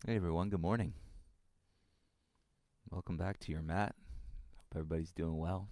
Hey everyone, good morning. Welcome back to your mat. Hope everybody's doing well.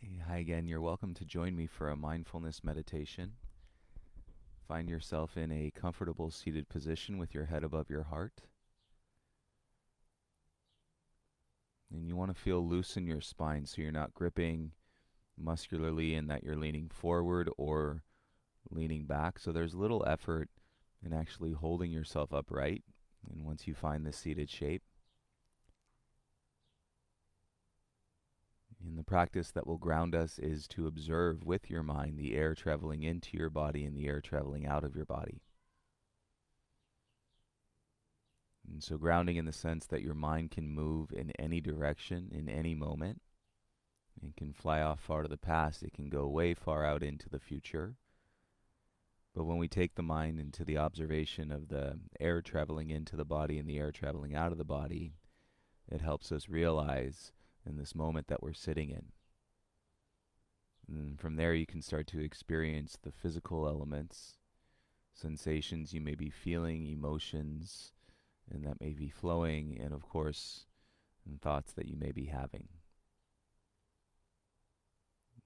Hey, hi again. You're welcome to join me for a mindfulness meditation. Find yourself in a comfortable seated position with your head above your heart. And you want to feel loose in your spine so you're not gripping muscularly and that you're leaning forward or leaning back. So there's little effort in actually holding yourself upright. And once you find the seated shape, and the practice that will ground us is to observe with your mind the air traveling into your body and the air traveling out of your body. And so grounding in the sense that your mind can move in any direction, in any moment. It can fly off far to the past. It can go way far out into the future. But when we take the mind into the observation of the air traveling into the body and the air traveling out of the body, it helps us realize in this moment that we're sitting in. And from there you can start to experience the physical elements, sensations you may be feeling, emotions, and that may be flowing, and of course, and thoughts that you may be having.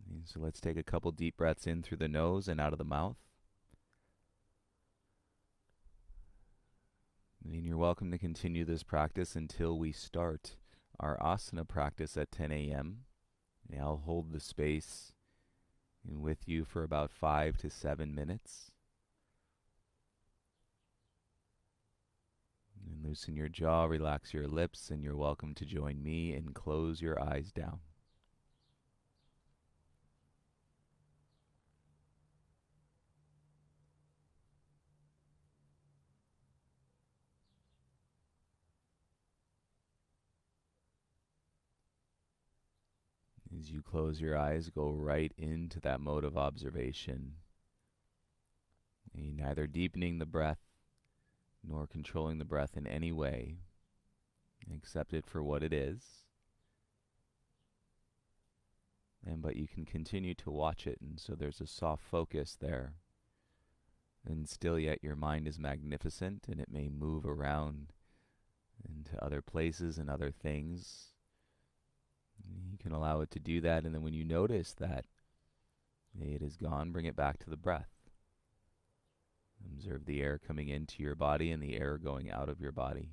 And so let's take a couple deep breaths in through the nose and out of the mouth. And you're welcome to continue this practice until we start our asana practice at 10 a.m. I'll hold the space and with you for about 5 to 7 minutes. And loosen your jaw, relax your lips, and you're welcome to join me and close your eyes down. As you close your eyes, go right into that mode of observation. You're neither deepening the breath nor controlling the breath in any way. Accept it for what it is. But you can continue to watch it, and so there's a soft focus there. And still yet your mind is magnificent, and it may move around into other places and other things. You can allow it to do that, and then when you notice that it is gone, bring it back to the breath. Observe the air coming into your body and the air going out of your body.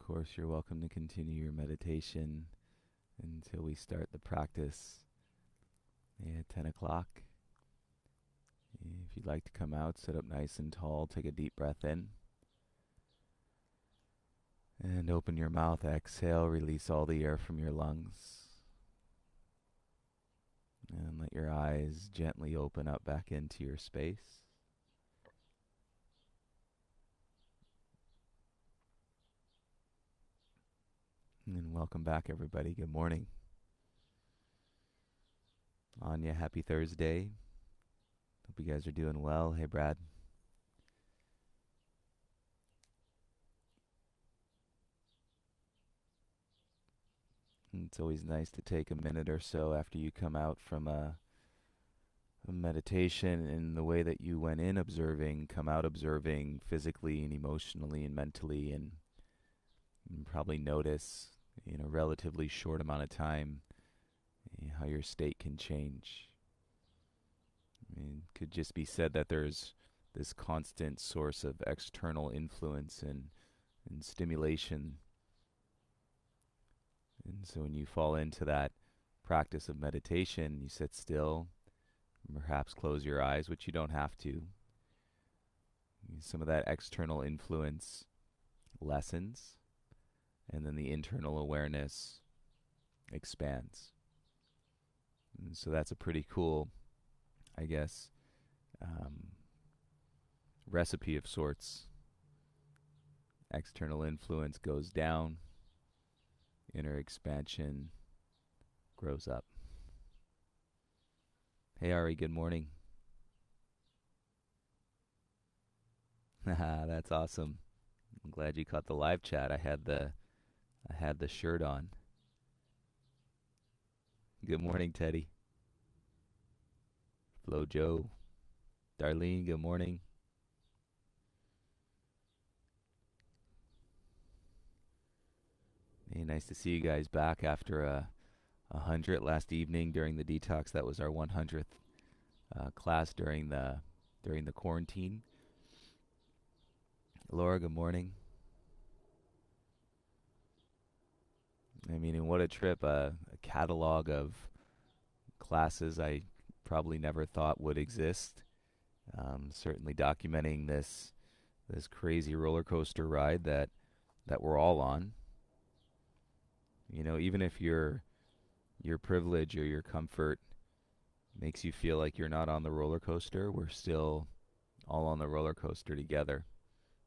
course, you're welcome to continue your meditation until we start the practice at 10 o'clock. If you'd like to come out, sit up nice and tall, take a deep breath in. And open your mouth, exhale, release all the air from your lungs. And let your eyes gently open up back into your space. And welcome back, everybody. Good morning. Anya, happy Thursday. Hope you guys are doing well. Hey, Brad. And it's always nice to take a minute or so after you come out from a meditation in the way that you went in observing, come out observing physically and emotionally and mentally, and probably notice in a relatively short amount of time how your state can change. I mean, it could just be said that there's this constant source of external influence and stimulation. And so when you fall into that practice of meditation, you sit still, perhaps close your eyes, which you don't have to. Some of that external influence lessens, and then the internal awareness expands. And so that's a pretty cool, I guess, recipe of sorts. External influence goes down, inner expansion grows up. Hey Ari, good morning. That's awesome. I'm glad you caught the live chat. I had the shirt on. Good morning, Teddy. Flo Joe. Darlene, good morning. Hey, nice to see you guys back after a 100 last evening during the detox. That was our 100th class during the quarantine. Laura, good morning. I mean, and what a trip, a catalog of classes I probably never thought would exist. Certainly documenting this crazy roller coaster ride that we're all on. You know, even if your privilege or your comfort makes you feel like you're not on the roller coaster, we're still all on the roller coaster together.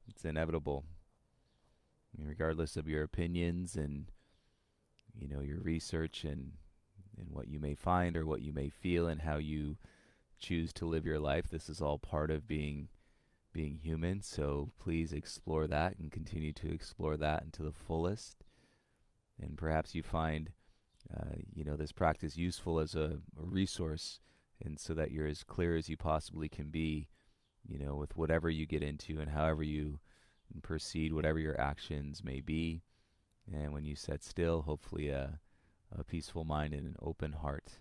It's inevitable. I mean, regardless of your opinions and your research and what you may find or what you may feel and how you choose to live your life, this is all part of being human. So please explore that and continue to explore that into the fullest. And perhaps you find this practice useful as a resource, and so that you're as clear as you possibly can be, with whatever you get into and however you proceed, whatever your actions may be. And when you sit still, hopefully a peaceful mind and an open heart.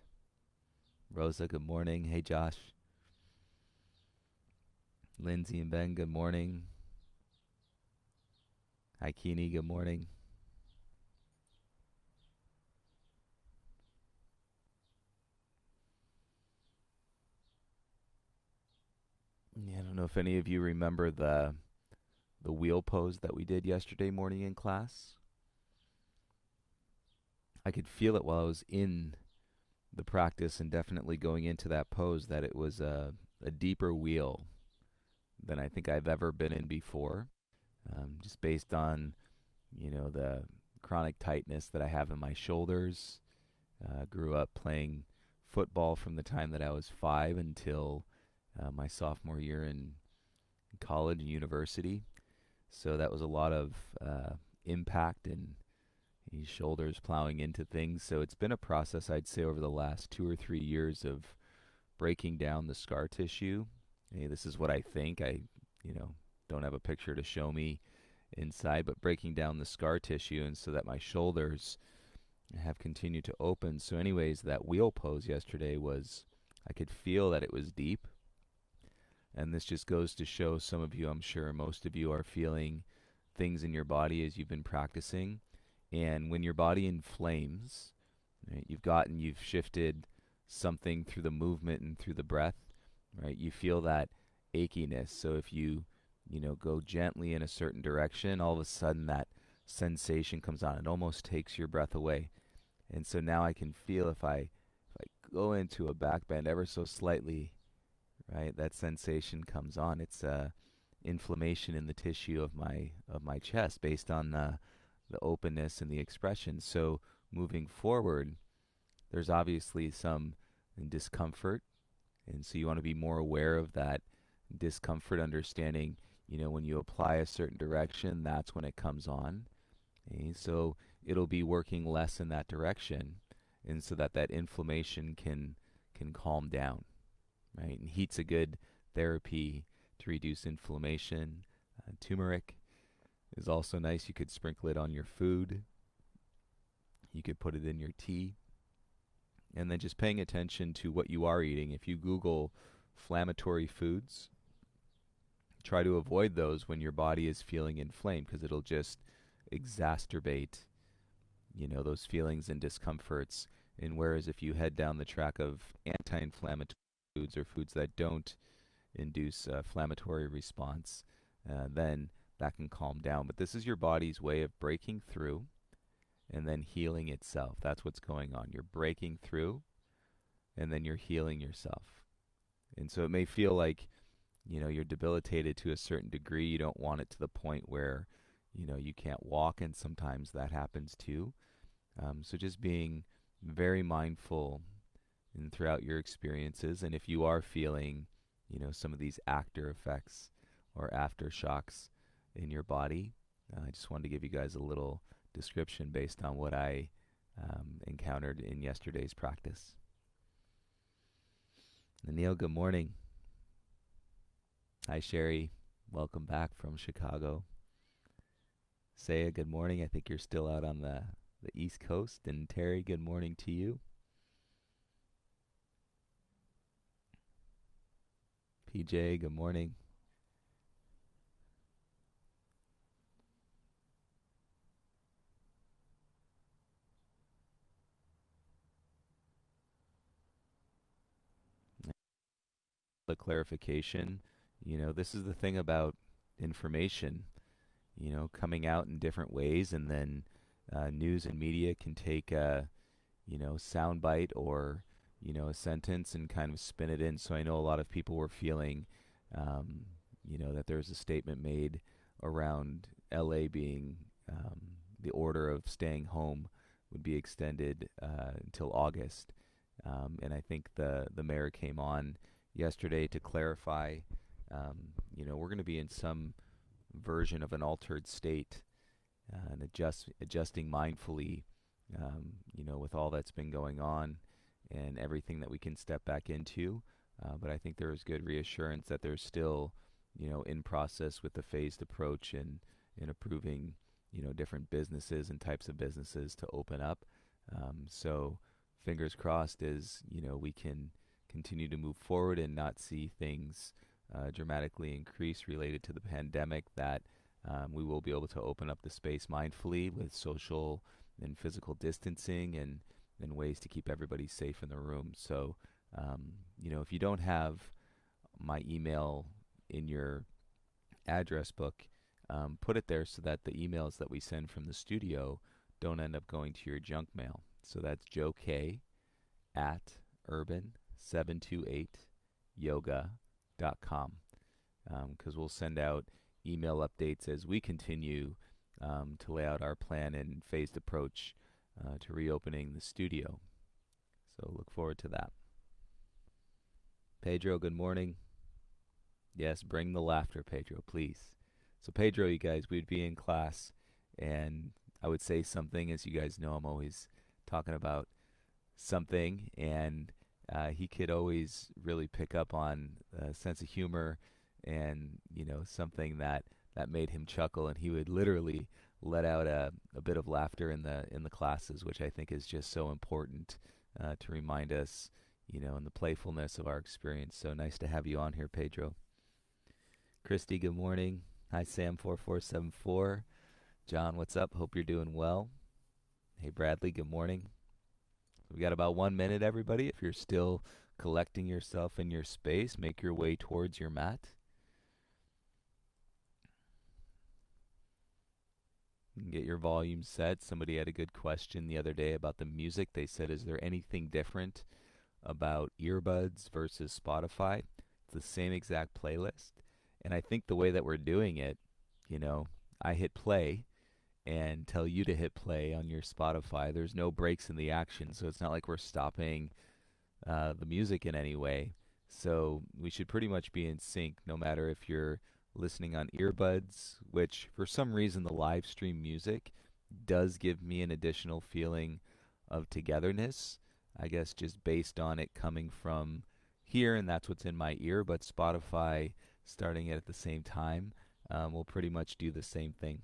Rosa, good morning. Hey, Josh. Lindsay and Ben, good morning. Hi, Keeney, good morning. Yeah, I don't know if any of you remember the wheel pose that we did yesterday morning in class. I could feel it while I was in the practice and definitely going into that pose that it was a deeper wheel than I think I've ever been in before. Just based on, the chronic tightness that I have in my shoulders. Grew up playing football from the time that I was 5 until my sophomore year in college and university. So that was a lot of impact and shoulders plowing into things. So it's been a process, I'd say, over the last 2 or 3 years of breaking down the scar tissue. Hey, this is what I think. I, don't have a picture to show me inside, but breaking down the scar tissue, and so that my shoulders have continued to open. So anyways, that wheel pose yesterday was, I could feel that it was deep. And this just goes to show some of you, I'm sure most of you are feeling things in your body as you've been practicing. And when your body inflames, right, you've shifted something through the movement and through the breath, right? You feel that achiness. So if you go gently in a certain direction, all of a sudden that sensation comes on. It almost takes your breath away. And so now I can feel if I go into a back bend ever so slightly, right, that sensation comes on. It's inflammation in the tissue of my chest based on the openness and the expression. So moving forward, there's obviously some discomfort, and so you want to be more aware of that discomfort, understanding, when you apply a certain direction, that's when it comes on. Okay? So it'll be working less in that direction, and so that inflammation can calm down, right? And heat's a good therapy to reduce inflammation. Turmeric is also nice. You could sprinkle it on your food. You could put it in your tea. And then just paying attention to what you are eating. If you Google inflammatory foods, try to avoid those when your body is feeling inflamed, because it'll just exacerbate, those feelings and discomforts. And whereas if you head down the track of anti-inflammatory foods, or foods that don't induce inflammatory response, then that can calm down. But this is your body's way of breaking through and then healing itself. That's what's going on. You're breaking through and then you're healing yourself. And so it may feel like, you're debilitated to a certain degree. You don't want it to the point where, you can't walk, and sometimes that happens too. So just being very mindful throughout your experiences. And if you are feeling, some of these after effects or aftershocks in your body, I just wanted to give you guys a little description based on what I encountered in yesterday's practice. Neil, good morning. Hi, Sherry. Welcome back from Chicago. Saya, good morning. I think you're still out on the East Coast. And Terry, good morning to you. PJ, good morning. The clarification, this is the thing about information, coming out in different ways, and then news and media can take a, soundbite or, a sentence and kind of spin it in. So I know a lot of people were feeling, that there was a statement made around LA being, the order of staying home would be extended until August. And I think the mayor came on yesterday to clarify, we're going to be in some version of an altered state, and adjusting mindfully, with all that's been going on and everything that we can step back into. But I think there is good reassurance that there's still, in process with the phased approach and in approving, different businesses and types of businesses to open up. So fingers crossed as, we can continue to move forward and not see things dramatically increase related to the pandemic, that we will be able to open up the space mindfully with social and physical distancing and ways to keep everybody safe in the room. So, if you don't have my email in your address book, put it there so that the emails that we send from the studio don't end up going to your junk mail. So that's Joe K at urban728yoga.com, because we'll send out email updates as we continue to lay out our plan and phased approach to reopening the studio. So look forward to that. Pedro, good morning. Yes, bring the laughter, Pedro, please. So Pedro, you guys, we'd be in class, and I would say something. As you guys know, I'm always talking about something, and he could always really pick up on a sense of humor and, something that made him chuckle, and he would literally let out a bit of laughter in the classes, which I think is just so important to remind us, and the playfulness of our experience. So nice to have you on here, Pedro. Christy, good morning. Hi, Sam4474. John, what's up? Hope you're doing well. Hey, Bradley, good morning. We got about 1 minute, everybody. If you're still collecting yourself in your space, make your way towards your mat. You can get your volume set. Somebody had a good question the other day about the music. They said, is there anything different about earbuds versus Spotify? It's the same exact playlist. And I think the way that we're doing it, I hit play and tell you to hit play on your Spotify. There's no breaks in the action, so it's not like we're stopping the music in any way. So we should pretty much be in sync, no matter if you're listening on earbuds, which for some reason the live stream music does give me an additional feeling of togetherness. I guess just based on it coming from here, and that's what's in my ear. But Spotify, starting it at the same time, will pretty much do the same thing.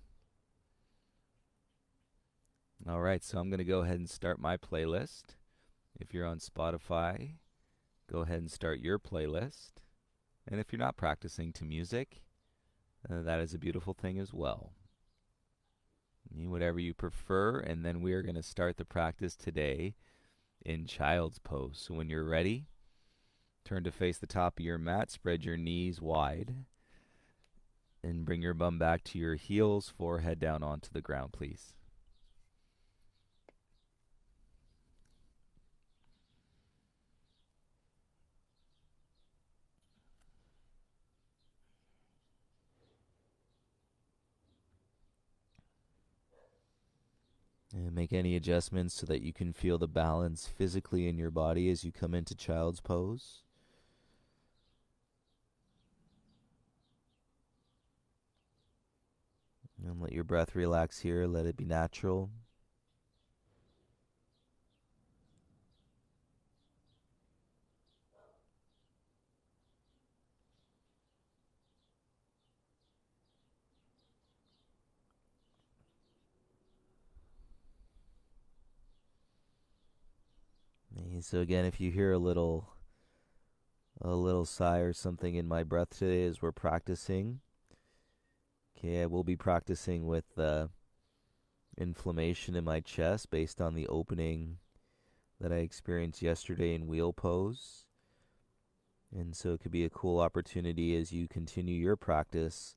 All right, so I'm going to go ahead and start my playlist. If you're on Spotify, go ahead and start your playlist. And if you're not practicing to music, that is a beautiful thing as well. Whatever you prefer, and then we are going to start the practice today in child's pose. So when you're ready, turn to face the top of your mat, spread your knees wide, and bring your bum back to your heels, forehead down onto the ground, please. And make any adjustments so that you can feel the balance physically in your body as you come into child's pose. And let your breath relax here. Let it be natural. So again, if you hear a little sigh or something in my breath today as we're practicing, okay, I will be practicing with inflammation in my chest based on the opening that I experienced yesterday in wheel pose. And so it could be a cool opportunity as you continue your practice.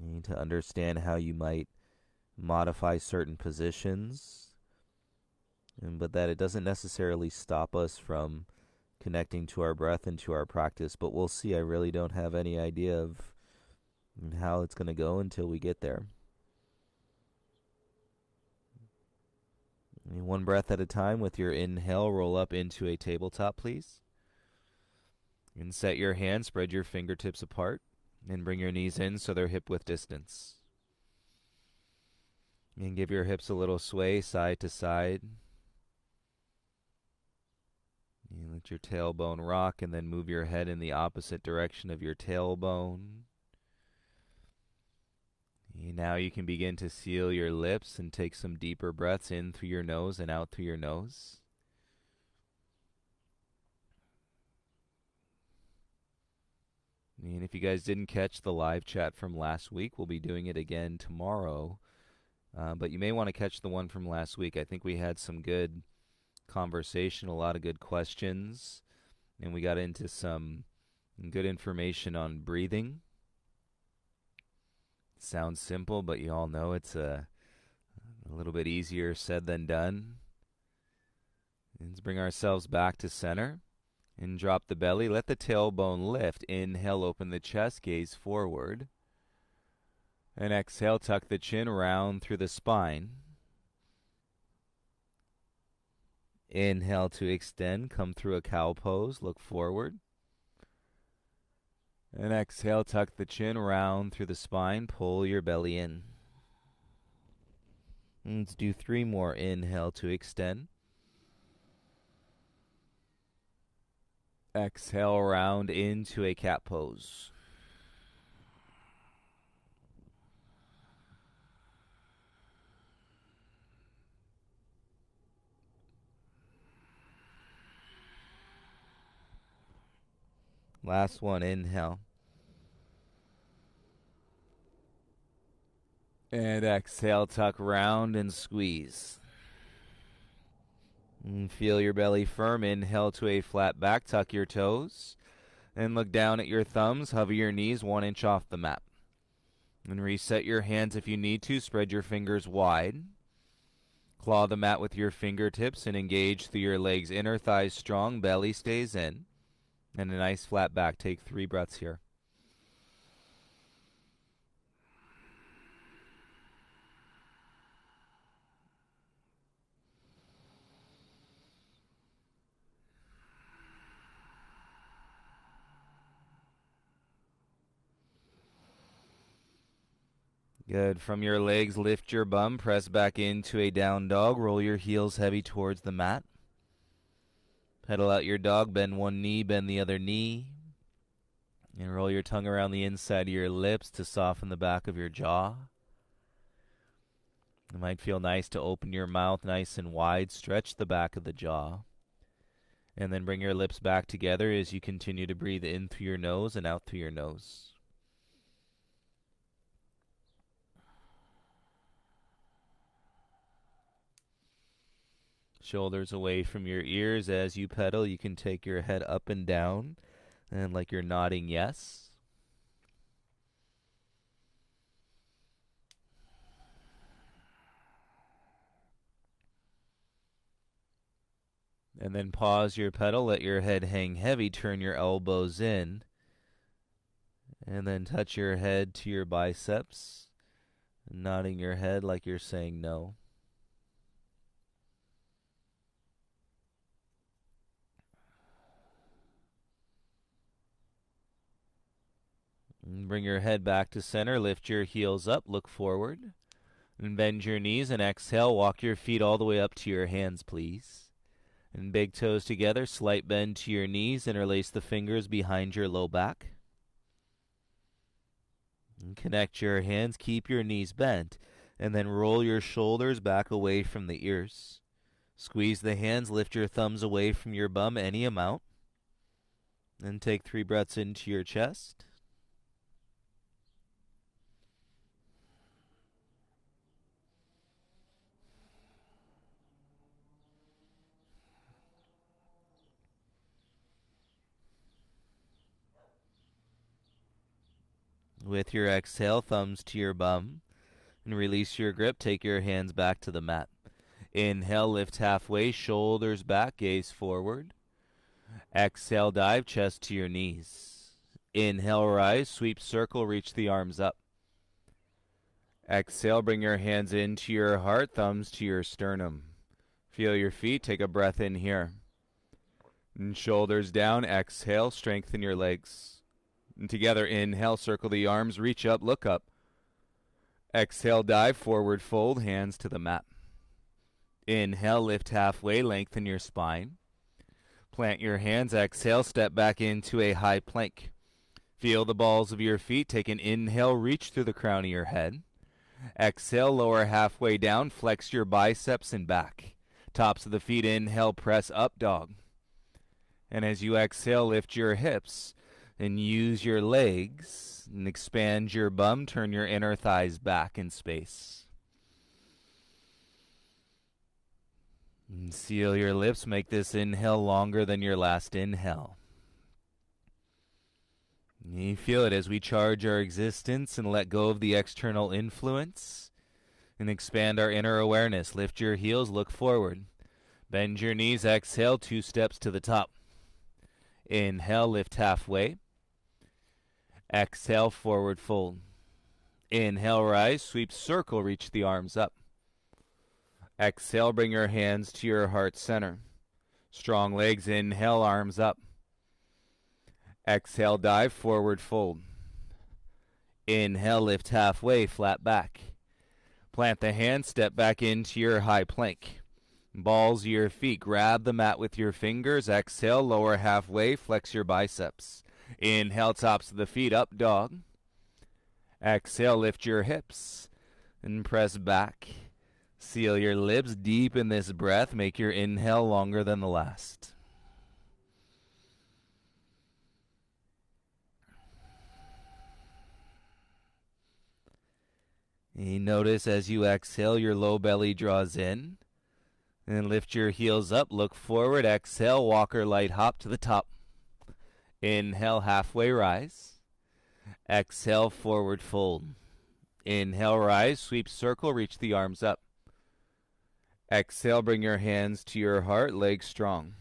You need to understand how you might modify certain positions, but that it doesn't necessarily stop us from connecting to our breath and to our practice. But we'll see. I really don't have any idea of how it's going to go until we get there. One breath at a time. With your inhale, roll up into a tabletop, please. And set your hands, spread your fingertips apart, and bring your knees in so they're hip width distance. And give your hips a little sway side to side. You let your tailbone rock, and then move your head in the opposite direction of your tailbone. Now you can begin to seal your lips and take some deeper breaths in through your nose and out through your nose. And if you guys didn't catch the live chat from last week, we'll be doing it again tomorrow. But you may want to catch the one from last week. I think we had some good conversation, a lot of good questions, and we got into some good information on breathing. Sounds simple, but you all know it's a little bit easier said than done. Let's bring ourselves back to center and drop the belly. Let the tailbone lift. Inhale, open the chest, gaze forward. And exhale, tuck the chin round through the spine. Inhale to extend, come through a cow pose, look forward. And exhale, tuck the chin round through the spine, pull your belly in. Let's do 3 more. Inhale to extend. Exhale, round into a cat pose. Last one, inhale. And exhale, tuck round and squeeze. And feel your belly firm. Inhale to a flat back. Tuck your toes. And look down at your thumbs. Hover your knees 1 inch off the mat. And reset your hands if you need to. Spread your fingers wide. Claw the mat with your fingertips and engage through your legs. Inner thighs strong. Belly stays in. And a nice flat back. Take 3 breaths here. Good. From your legs, lift your bum. Press back into a down dog. Roll your heels heavy towards the mat. Pedal out your dog. Bend one knee, bend the other knee. And roll your tongue around the inside of your lips to soften the back of your jaw. It might feel nice to open your mouth nice and wide. Stretch the back of the jaw. And then bring your lips back together as you continue to breathe in through your nose and out through your nose. Shoulders away from your ears. As you pedal, you can take your head up and down, and like you're nodding yes. And then pause your pedal. Let your head hang heavy. Turn your elbows in. And then touch your head to your biceps, nodding your head like you're saying no. And bring your head back to center. Lift your heels up. Look forward. And bend your knees and exhale. Walk your feet all the way up to your hands, please. And big toes together. Slight bend to your knees. Interlace the fingers behind your low back. And connect your hands. Keep your knees bent. And then roll your shoulders back away from the ears. Squeeze the hands. Lift your thumbs away from your bum any amount. And take 3 breaths into your chest. With your exhale, thumbs to your bum. And release your grip. Take your hands back to the mat. Inhale, lift halfway, shoulders back, gaze forward. Exhale, dive, chest to your knees. Inhale, rise, sweep circle, reach the arms up. Exhale, bring your hands into your heart, thumbs to your sternum. Feel your feet, take a breath in here. And shoulders down, exhale, strengthen your legs. And together, inhale, circle the arms, reach up, look up. Exhale, dive, forward fold, hands to the mat. Inhale, lift halfway, lengthen your spine. Plant your hands, exhale, step back into a high plank. Feel the balls of your feet, take an inhale, reach through the crown of your head. Exhale, lower halfway down, flex your biceps and back. Tops of the feet, inhale, press up, dog. And as you exhale, lift your hips and use your legs and expand your bum, turn your inner thighs back in space. And seal your lips, make this inhale longer than your last inhale. You feel it as we charge our existence and let go of the external influence and expand our inner awareness. Lift your heels, look forward. Bend your knees, exhale, 2 steps to the top. Inhale, lift halfway. Exhale, forward fold. Inhale, rise, sweep circle, reach the arms up. Exhale, bring your hands to your heart center. Strong legs, inhale, arms up. Exhale, dive, forward fold. Inhale, lift halfway, flat back. Plant the hands, step back into your high plank. Balls of your feet, grab the mat with your fingers. Exhale, lower halfway, flex your biceps. Inhale, tops of the feet, up dog. Exhale, lift your hips and press back. Seal your lips, deep in this breath. Make your inhale longer than the last. You notice as you exhale, your low belly draws in. And lift your heels up, look forward, exhale, walker light hop to the top. Inhale, halfway rise. Exhale, forward fold. Inhale, rise, sweep circle, reach the arms up. Exhale, bring your hands to your heart, legs strong.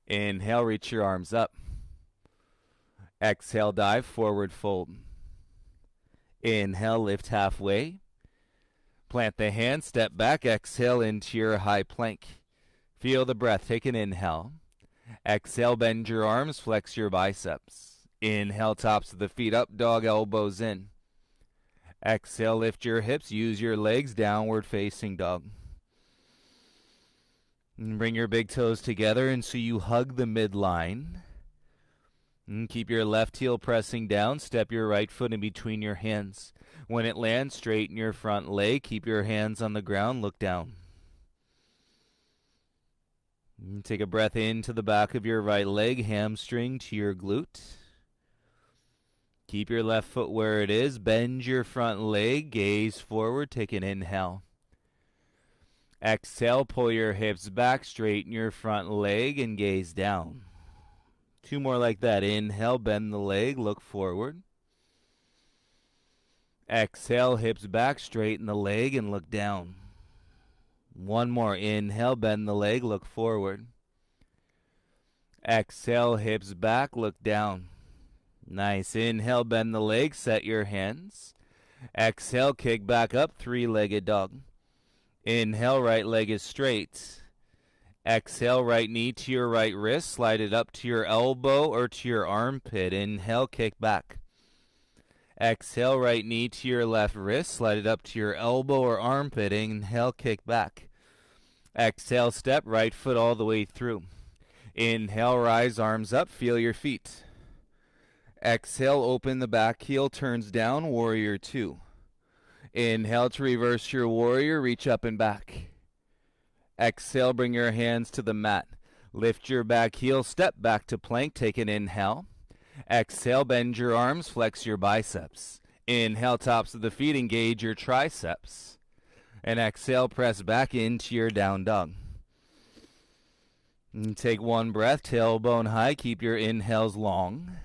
Inhale, reach your arms up. Exhale, dive, forward fold. Inhale, lift halfway. Plant the hands, step back, exhale into your high plank. Feel the breath, take an inhale. Exhale, bend your arms, flex your biceps. Inhale, tops of the feet up, dog, elbows in. Exhale, lift your hips, use your legs, downward facing dog. And bring your big toes together and so you hug the midline. And keep your left heel pressing down, step your right foot in between your hands. When it lands, straighten your front leg, keep your hands on the ground, look down. And take a breath into the back of your right leg, hamstring to your glute. Keep your left foot where it is, bend your front leg, gaze forward, take an inhale. Exhale, pull your hips back, straighten your front leg and gaze down. 2 more like that. Inhale, bend the leg, look forward. Exhale, hips back, straighten the leg and look down. 1 more. Inhale, bend the leg, look forward. Exhale, hips back, look down. Nice. Inhale, bend the leg, set your hands. Exhale, kick back up, 3-legged dog. Inhale, right leg is straight. Exhale, right knee to your right wrist, slide it up to your elbow or to your armpit. Inhale, kick back. Exhale, right knee to your left wrist, slide it up to your elbow or armpit. Inhale, kick back. Exhale, step right foot all the way through. Inhale, rise, arms up, feel your feet. Exhale, open the back heel, turns down, warrior 2. Inhale to reverse your warrior, reach up and back. Exhale, bring your hands to the mat. Lift your back heel, step back to plank, take an inhale. Exhale, bend your arms, flex your biceps. Inhale, tops of the feet, engage your triceps. And exhale, press back into your down dog. And take 1 breath, tailbone high, keep your inhales long.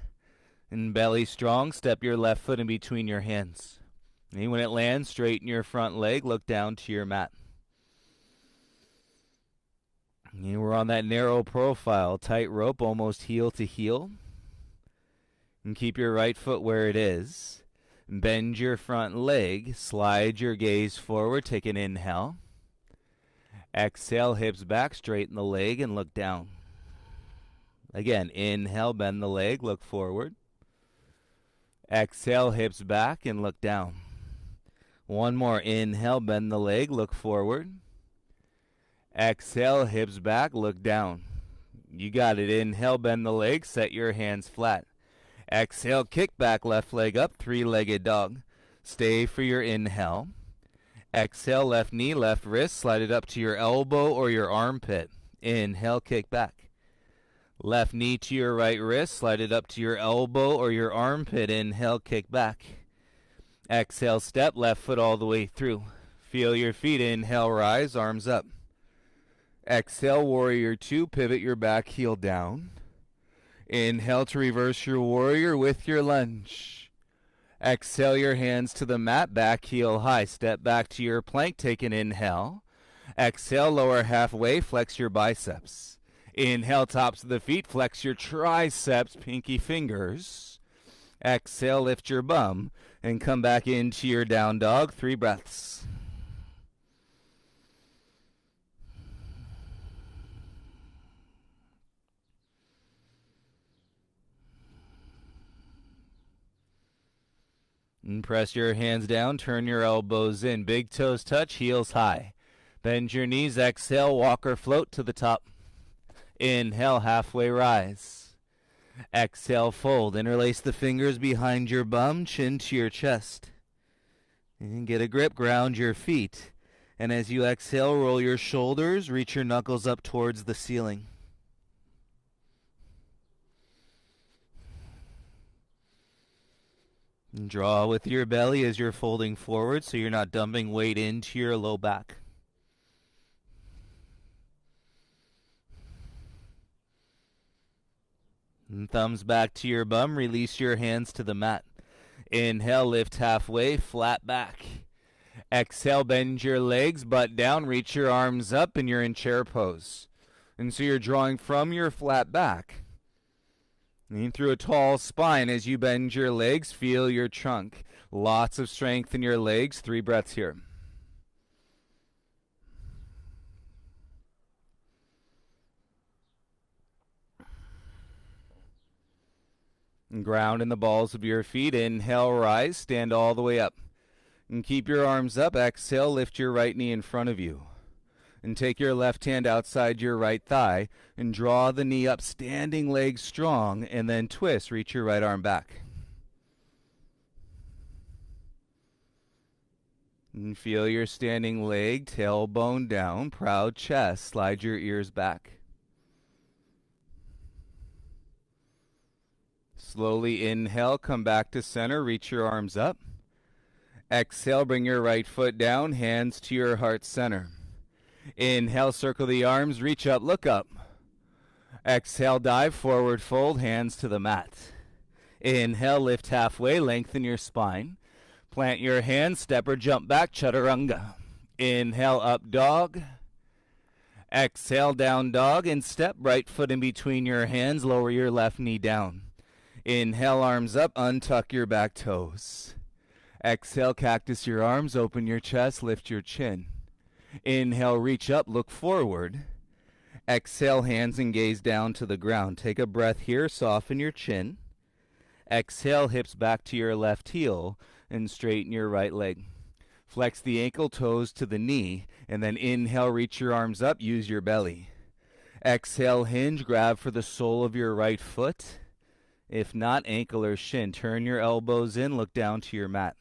And belly strong, step your left foot in between your hands. And when it lands, straighten your front leg, look down to your mat. And we're on that narrow profile, tight rope, almost heel to heel. And keep your right foot where it is. Bend your front leg, slide your gaze forward, take an inhale. Exhale, hips back, straighten the leg and look down. Again, inhale, bend the leg, look forward. Exhale, hips back and look down. 1 more. Inhale, bend the leg, look forward. Exhale, hips back, look down. You got it. Inhale, bend the leg, set your hands flat. Exhale, kick back, left leg up, 3-legged dog. Stay for your inhale. Exhale, left knee, left wrist, slide it up to your elbow or your armpit. Inhale, kick back. Left knee to your right wrist, slide it up to your elbow or your armpit. Inhale, kick back. Exhale, step, left foot all the way through. Feel your feet. Inhale, rise, arms up. Exhale, warrior 2, pivot your back heel down. Inhale to reverse your warrior with your lunge. Exhale your hands to the mat, back heel high. Step back to your plank, take an inhale. Exhale, lower halfway, flex your biceps. Inhale, tops of the feet, flex your triceps, pinky fingers. Exhale, lift your bum, and come back into your down dog, 3 breaths. And press your hands down, turn your elbows in. Big toes touch, heels high. Bend your knees, exhale, walk or float to the top. Inhale, halfway rise. Exhale, fold. Interlace the fingers behind your bum, chin to your chest. And get a grip, ground your feet. And as you exhale, roll your shoulders, reach your knuckles up towards the ceiling. And draw with your belly as you're folding forward so you're not dumping weight into your low back. And thumbs back to your bum, release your hands to the mat. Inhale, lift halfway, flat back. Exhale, bend your legs, butt down, reach your arms up, and you're in chair pose. And so you're drawing from your flat back. And through a tall spine as you bend your legs, feel your trunk. Lots of strength in your legs. 3 breaths here. And ground in the balls of your feet. Inhale, rise, stand all the way up. And keep your arms up. Exhale, lift your right knee in front of you. And take your left hand outside your right thigh and draw the knee up, standing legs strong, and then twist. Reach your right arm back. And feel your standing leg, tailbone down, proud chest. Slide your ears back. Slowly inhale, come back to center, reach your arms up. Exhale, bring your right foot down, hands to your heart center. Inhale, circle the arms, reach up, look up. Exhale, dive, forward fold, hands to the mat. Inhale, lift halfway, lengthen your spine. Plant your hands, step or jump back, chaturanga. Inhale, up dog. Exhale, down dog, and step, right foot in between your hands, lower your left knee down. Inhale, arms up, untuck your back toes. Exhale, cactus your arms, open your chest, lift your chin. Inhale, reach up, look forward. Exhale, hands and gaze down to the ground. Take a breath here, soften your chin. Exhale, hips back to your left heel and straighten your right leg. Flex the ankle, toes to the knee, and then inhale, reach your arms up, use your belly. Exhale, hinge, grab for the sole of your right foot. If not, ankle or shin. Turn your elbows in, look down to your mat.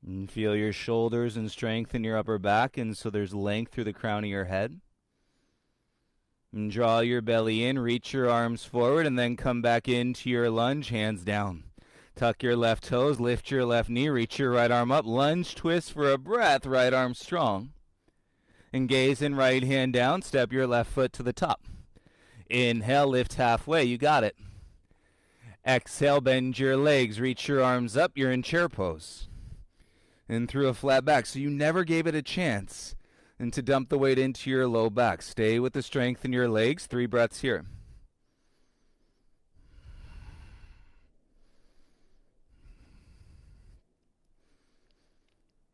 And feel your shoulders and strength in your upper back, and so there's length through the crown of your head. And draw your belly in, reach your arms forward, and then come back into your lunge, hands down. Tuck your left toes, lift your left knee, reach your right arm up, lunge, twist for a breath, right arm strong. And gaze in, right hand down, step your left foot to the top. Inhale, lift halfway, you got it. Exhale, bend your legs, reach your arms up, you're in chair pose. And through a flat back, so you never gave it a chance. And to dump the weight into your low back. Stay with the strength in your legs. 3 breaths here.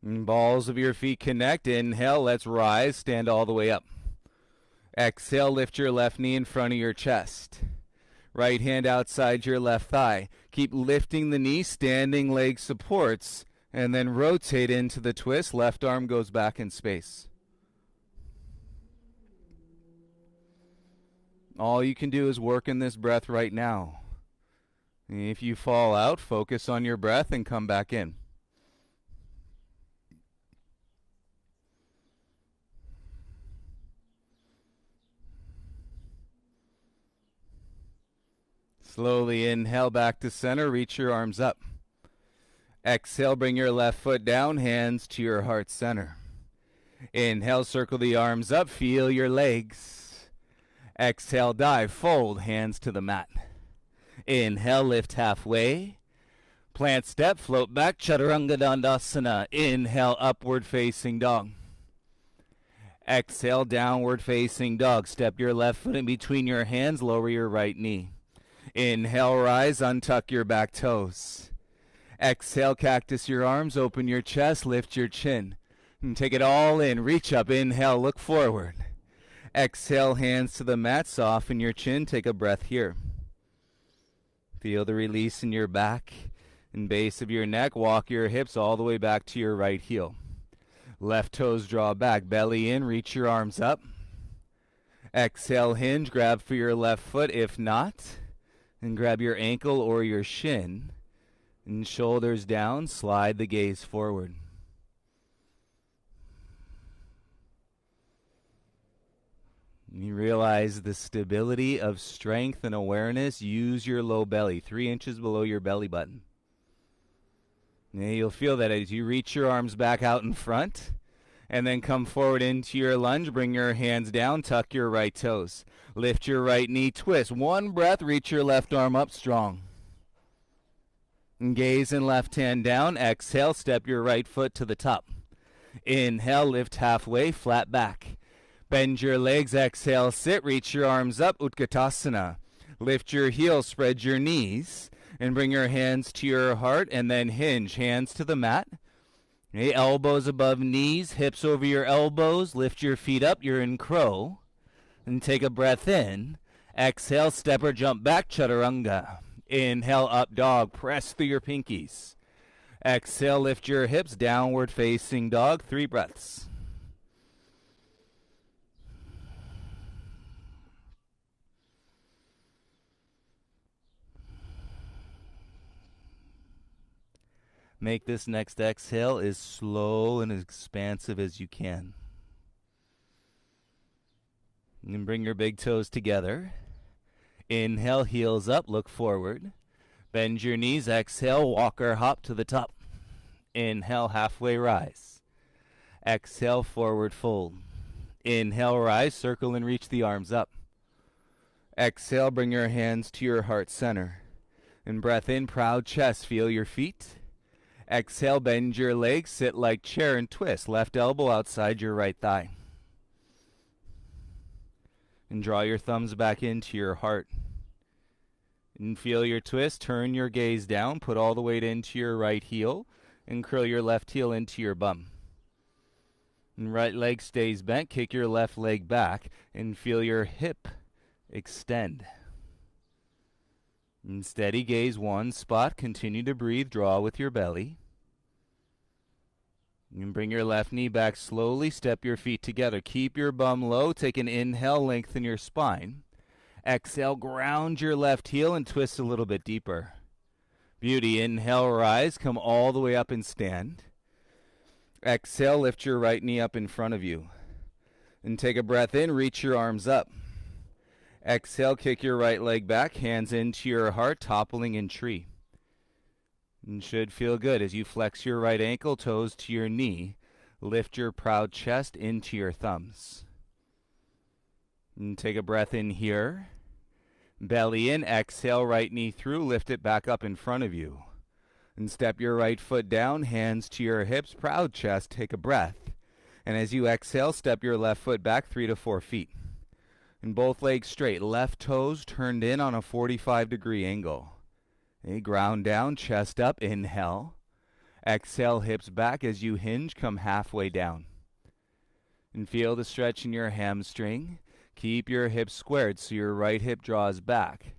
And balls of your feet connect. Inhale, let's rise. Stand all the way up. Exhale, lift your left knee in front of your chest. Right hand outside your left thigh. Keep lifting the knee, standing leg supports. And then rotate into the twist. Left arm goes back in space. All you can do is work in this breath right now. If you fall out, focus on your breath and come back in. Slowly inhale back to center. Reach your arms up. Exhale, bring your left foot down, hands to your heart center. Inhale, circle the arms up, feel your legs. Exhale, dive, fold, hands to the mat. Inhale, lift halfway. Plant step, float back, chaturanga dandasana. Inhale, upward facing dog. Exhale, downward facing dog. Step your left foot in between your hands, lower your right knee. Inhale, rise, untuck your back toes. Exhale, cactus your arms, open your chest, lift your chin. And take it all in, reach up, inhale, look forward. Exhale, hands to the mat, soften your chin, take a breath here. Feel the release in your back and base of your neck, walk your hips all the way back to your right heel. Left toes draw back, belly in, reach your arms up. Exhale, hinge, grab for your left foot, if not, and grab your ankle or your shin. And shoulders down, slide the gaze forward. You realize the stability of strength and awareness. Use your low belly, 3 inches below your belly button. And you'll feel that as you reach your arms back out in front and then come forward into your lunge. Bring your hands down, tuck your right toes. Lift your right knee, twist. One breath, reach your left arm up strong. And gaze and left hand down. Exhale, step your right foot to the top. Inhale, lift halfway, flat back. Bend your legs, exhale, sit, reach your arms up, Utkatasana. Lift your heels, spread your knees, and bring your hands to your heart, and then hinge, hands to the mat. Okay, elbows above knees, hips over your elbows, lift your feet up, you're in crow. And take a breath in. Exhale, step or jump back, Chaturanga. Inhale, up dog, press through your pinkies. Exhale, lift your hips, downward facing dog, 3 breaths. Make this next exhale as slow and as expansive as you can. And bring your big toes together. Inhale, heels up, look forward. Bend your knees, exhale, walk or hop to the top. Inhale, halfway rise. Exhale, forward fold. Inhale, rise, circle and reach the arms up. Exhale, bring your hands to your heart center. And breath in, proud chest, feel your feet. Exhale, bend your legs, sit like chair and twist. Left elbow outside your right thigh. And draw your thumbs back into your heart. And feel your twist. Turn your gaze down. Put all the weight into your right heel. And curl your left heel into your bum. And right leg stays bent. Kick your left leg back. And feel your hip extend. And steady gaze one spot. Continue to breathe. Draw with your belly. And bring your left knee back slowly. Step your feet together. Keep your bum low. Take an inhale. Lengthen your spine. Exhale. Ground your left heel and twist a little bit deeper. Beauty. Inhale. Rise. Come all the way up and stand. Exhale. Lift your right knee up in front of you. And take a breath in. Reach your arms up. Exhale. Kick your right leg back. Hands into your heart. Toppling in tree. And should feel good as you flex your right ankle, toes to your knee. Lift your proud chest into your thumbs. And take a breath in here. Belly in, exhale, right knee through, lift it back up in front of you. And step your right foot down, hands to your hips, proud chest, take a breath. And as you exhale, step your left foot back 3 to 4 feet. And both legs straight, left toes turned in on a 45-degree angle. Okay, ground down, chest up, inhale. Exhale, hips back as you hinge, come halfway down. And feel the stretch in your hamstring. Keep your hips squared so your right hip draws back.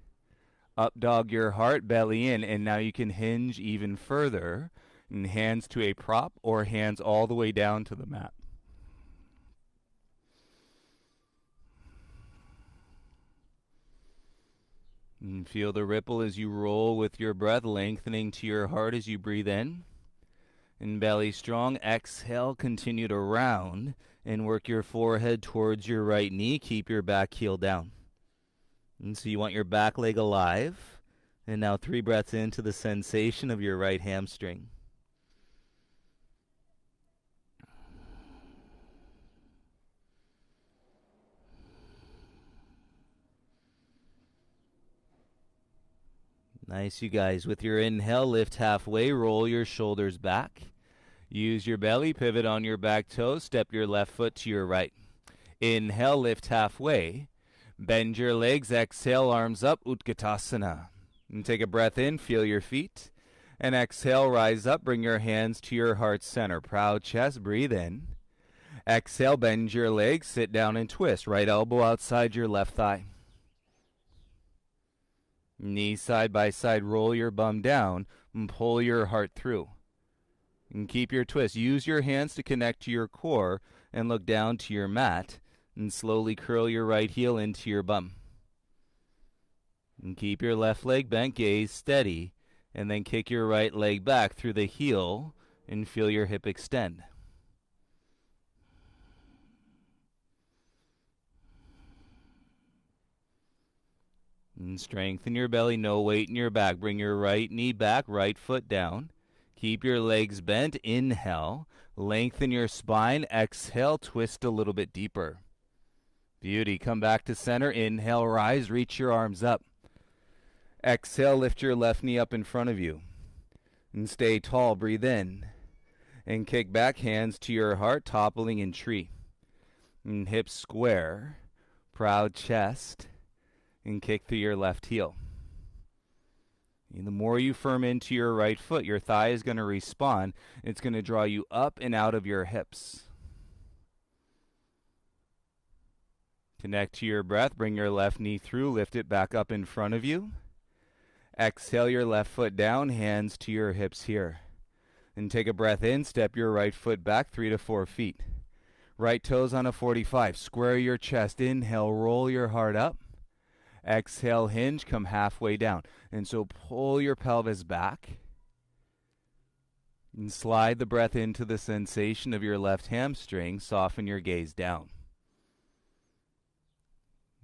Up dog your heart, belly in, and now you can hinge even further. And hands to a prop or hands all the way down to the mat. And feel the ripple as you roll with your breath, lengthening to your heart as you breathe in. And belly strong. Exhale, continue to round and work your forehead towards your right knee. Keep your back heel down. And so you want your back leg alive. And now 3 breaths into the sensation of your right hamstring. Nice, you guys. With your inhale, lift halfway, roll your shoulders back. Use your belly, pivot on your back toes, step your left foot to your right. Inhale, lift halfway. Bend your legs, exhale, arms up, Utkatasana. And take a breath in, feel your feet. And exhale, rise up, bring your hands to your heart center. Proud chest, breathe in. Exhale, bend your legs, sit down and twist. Right elbow outside your left thigh. Knees side by side, roll your bum down and pull your heart through. And keep your twist. Use your hands to connect to your core and look down to your mat. And slowly curl your right heel into your bum. And keep your left leg bent, gaze steady. And then kick your right leg back through the heel and feel your hip extend. And strengthen your belly, no weight in your back. Bring your right knee back, right foot down. Keep your legs bent. Inhale. Lengthen your spine. Exhale, twist a little bit deeper. Beauty. Come back to center. Inhale, rise. Reach your arms up. Exhale, lift your left knee up in front of you. And stay tall. Breathe in. And kick back, hands to your heart, toppling in tree. And hips square. Proud chest. And kick through your left heel. And the more you firm into your right foot, your thigh is going to respond. It's going to draw you up and out of your hips. Connect to your breath. Bring your left knee through. Lift it back up in front of you. Exhale your left foot down. Hands to your hips here. And take a breath in. Step your right foot back 3 to 4 feet. Right toes on a 45. Square your chest. Inhale. Roll your heart up. Exhale, hinge, come halfway down. And so pull your pelvis back. And slide the breath into the sensation of your left hamstring. Soften your gaze down.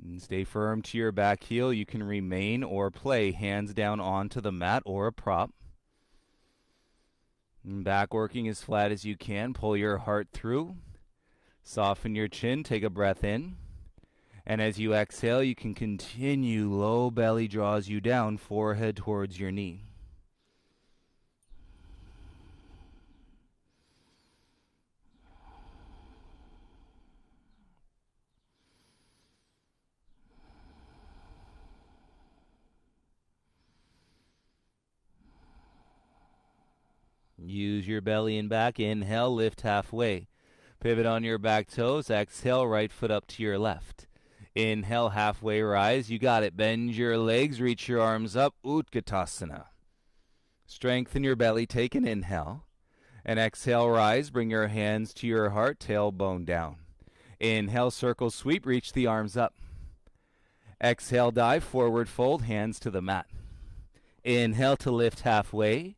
And stay firm to your back heel. You can remain or play hands down onto the mat or a prop. And back working as flat as you can. Pull your heart through. Soften your chin. Take a breath in. And as you exhale, you can continue. Low belly draws you down, forehead towards your knee. Use your belly and back. Inhale, lift halfway. Pivot on your back toes. Exhale, right foot up to your left. Inhale, halfway rise. You got it. Bend your legs. Reach your arms up. Utkatasana. Strengthen your belly. Take an inhale. And exhale, rise. Bring your hands to your heart. Tailbone down. Inhale, circle sweep. Reach the arms up. Exhale, dive. Forward fold. Hands to the mat. Inhale to lift halfway.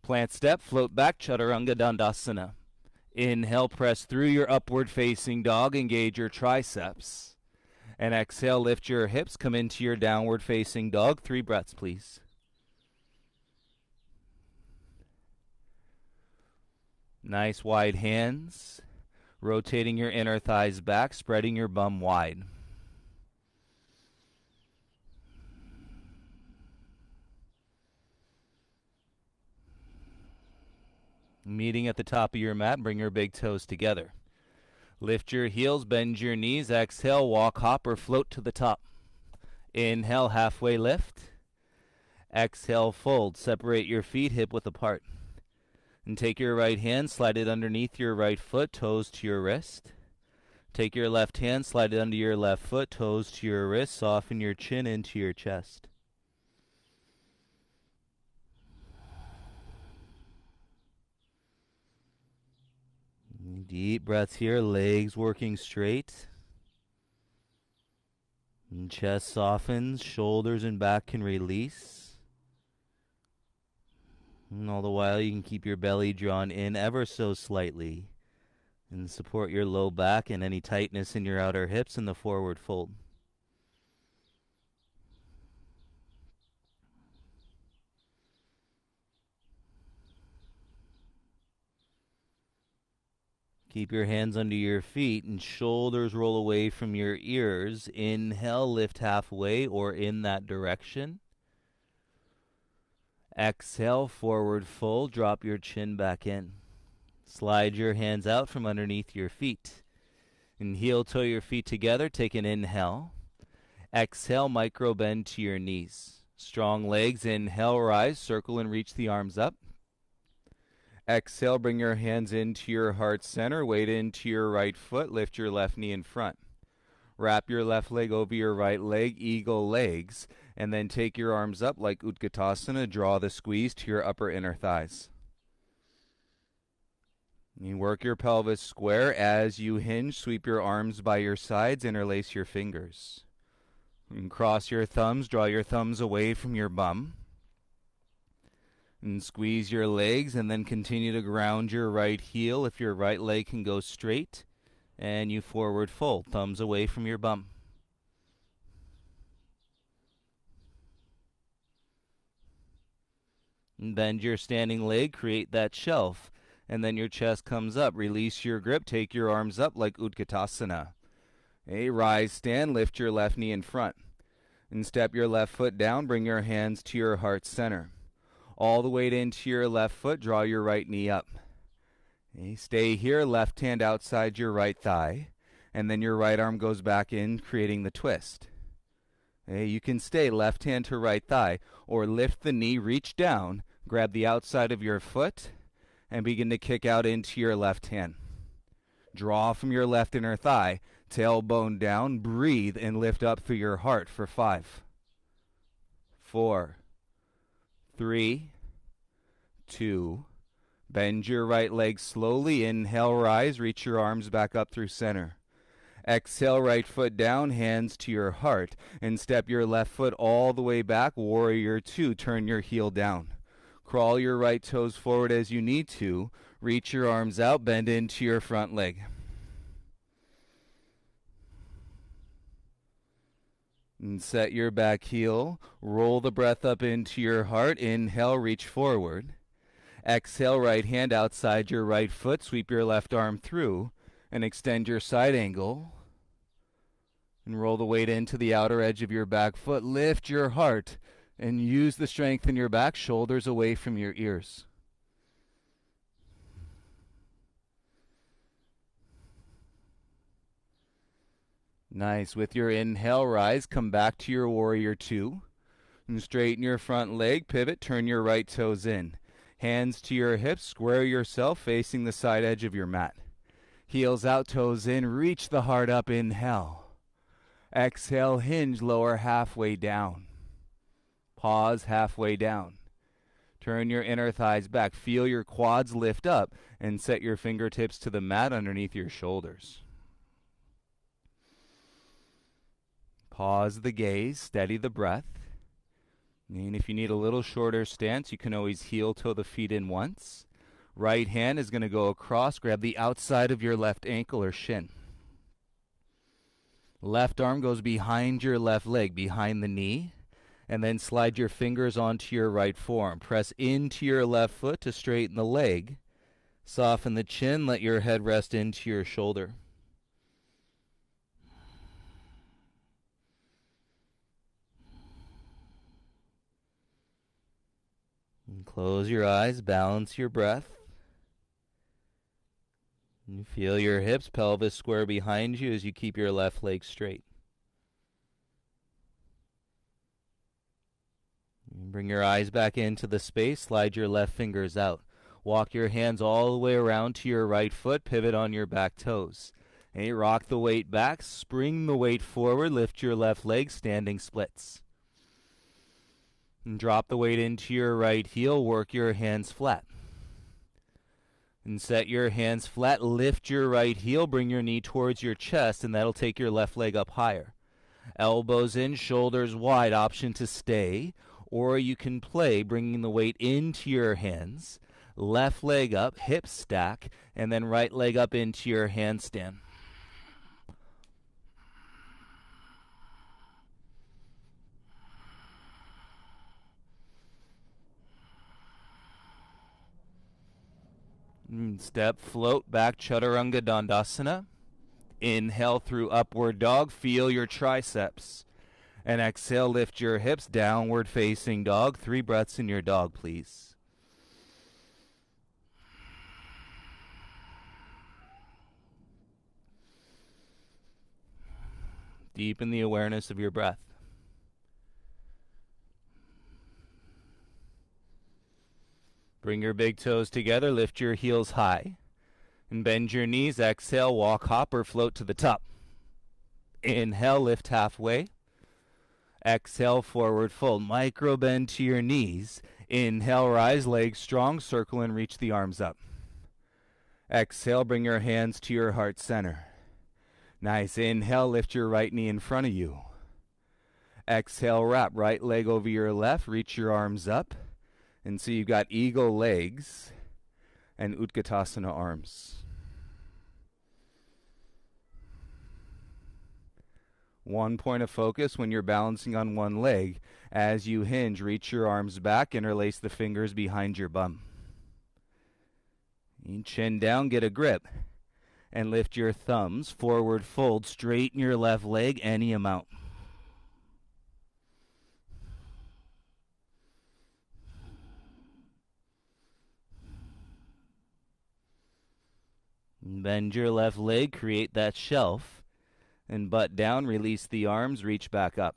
Plant step. Float back. Chaturanga Dandasana. Inhale, press through your upward facing dog. Engage your triceps. And exhale, lift your hips, come into your downward facing dog. 3 breaths, please. Nice wide hands. Rotating your inner thighs back, spreading your bum wide. Meeting at the top of your mat, bring your big toes together. Lift your heels, bend your knees. Exhale, walk, hop, or float to the top. Inhale, halfway lift. Exhale, fold. Separate your feet hip width apart. And take your right hand, slide it underneath your right foot, toes to your wrist. Take your left hand, slide it under your left foot, toes to your wrist. Soften your chin into your chest. Deep breaths here, legs working straight. And chest softens, shoulders and back can release. And all the while you can keep your belly drawn in ever so slightly. And support your low back and any tightness in your outer hips in the forward fold. Keep your hands under your feet and shoulders roll away from your ears. Inhale, lift halfway or in that direction. Exhale, forward fold, drop your chin back in. Slide your hands out from underneath your feet. And heel toe your feet together, take an inhale. Exhale, micro bend to your knees. Strong legs, inhale, rise, circle and reach the arms up. Exhale, bring your hands into your heart center, weight into your right foot, lift your left knee in front. Wrap your left leg over your right leg, eagle legs, and then take your arms up like Utkatasana, draw the squeeze to your upper inner thighs. You work your pelvis square. As you hinge, sweep your arms by your sides, interlace your fingers. And cross your thumbs, draw your thumbs away from your bum. And squeeze your legs and then continue to ground your right heel. If your right leg can go straight, and you forward fold, thumbs away from your bum. And bend your standing leg, create that shelf. And then your chest comes up. Release your grip, take your arms up like Utkatasana. Rise, stand, lift your left knee in front. And step your left foot down, bring your hands to your heart center. All the weight into your left foot, draw your right knee up. Stay here, left hand outside your right thigh. And then your right arm goes back in, creating the twist. You can stay left hand to right thigh, or lift the knee, reach down, grab the outside of your foot, and begin to kick out into your left hand. Draw from your left inner thigh, tailbone down, breathe, and lift up through your heart for 5, 4, 3, 2. Bend your right leg slowly. Inhale, rise, reach your arms back up through center. Exhale, right foot down, hands to your heart, and step your left foot all the way back. Warrior 2, turn your heel down. Crawl your right toes forward as you need to. Reach your arms out, bend into your front leg. And set your back heel. Roll the breath up into your heart. Inhale, reach forward. Exhale, right hand outside your right foot. Sweep your left arm through and extend your side angle. And roll the weight into the outer edge of your back foot. Lift your heart and use the strength in your back, shoulders away from your ears. Nice. With your inhale, rise, come back to your warrior 2. And straighten your front leg, pivot, turn your right toes in. Hands to your hips, square yourself facing the side edge of your mat. Heels out, toes in, reach the heart up, inhale. Exhale, hinge, lower halfway down. Pause halfway down. Turn your inner thighs back. Feel your quads lift up and set your fingertips to the mat underneath your shoulders. Pause the gaze, steady the breath. And if you need a little shorter stance, you can always heel toe the feet in once. Right hand is going to go across, grab the outside of your left ankle or shin. Left arm goes behind your left leg, behind the knee, and then slide your fingers onto your right forearm. Press into your left foot to straighten the leg. Soften the chin, let your head rest into your shoulder. And close your eyes, balance your breath. You feel your hips, pelvis square behind you as you keep your left leg straight. Bring your eyes back into the space, slide your left fingers out. Walk your hands all the way around to your right foot, pivot on your back toes. Rock the weight back, spring the weight forward, lift your left leg, standing splits. And drop the weight into your right heel, work your hands flat. And set your hands flat, lift your right heel, bring your knee towards your chest, and that'll take your left leg up higher. Elbows in, shoulders wide, option to stay, or you can play bringing the weight into your hands, left leg up, hip stack, and then right leg up into your handstand. Step, float back, Chaturanga Dandasana. Inhale through upward dog, feel your triceps. And exhale, lift your hips, downward facing dog. 3 breaths in your dog, please. Deepen the awareness of your breath. Bring your big toes together, lift your heels high, and bend your knees. Exhale, walk, hop, or float to the top. Inhale, lift halfway. Exhale, forward fold. Micro bend to your knees. Inhale, rise, legs strong, circle and reach the arms up. Exhale, bring your hands to your heart center. Nice. Inhale, lift your right knee in front of you. Exhale, wrap right leg over your left, reach your arms up. And so you've got eagle legs and Utkatasana arms. One point of focus when you're balancing on one leg. As you hinge, reach your arms back, interlace the fingers behind your bum. Chin down, get a grip, and lift your thumbs. Forward fold, straighten your left leg any amount. Bend your left leg, create that shelf, and butt down, release the arms, reach back up.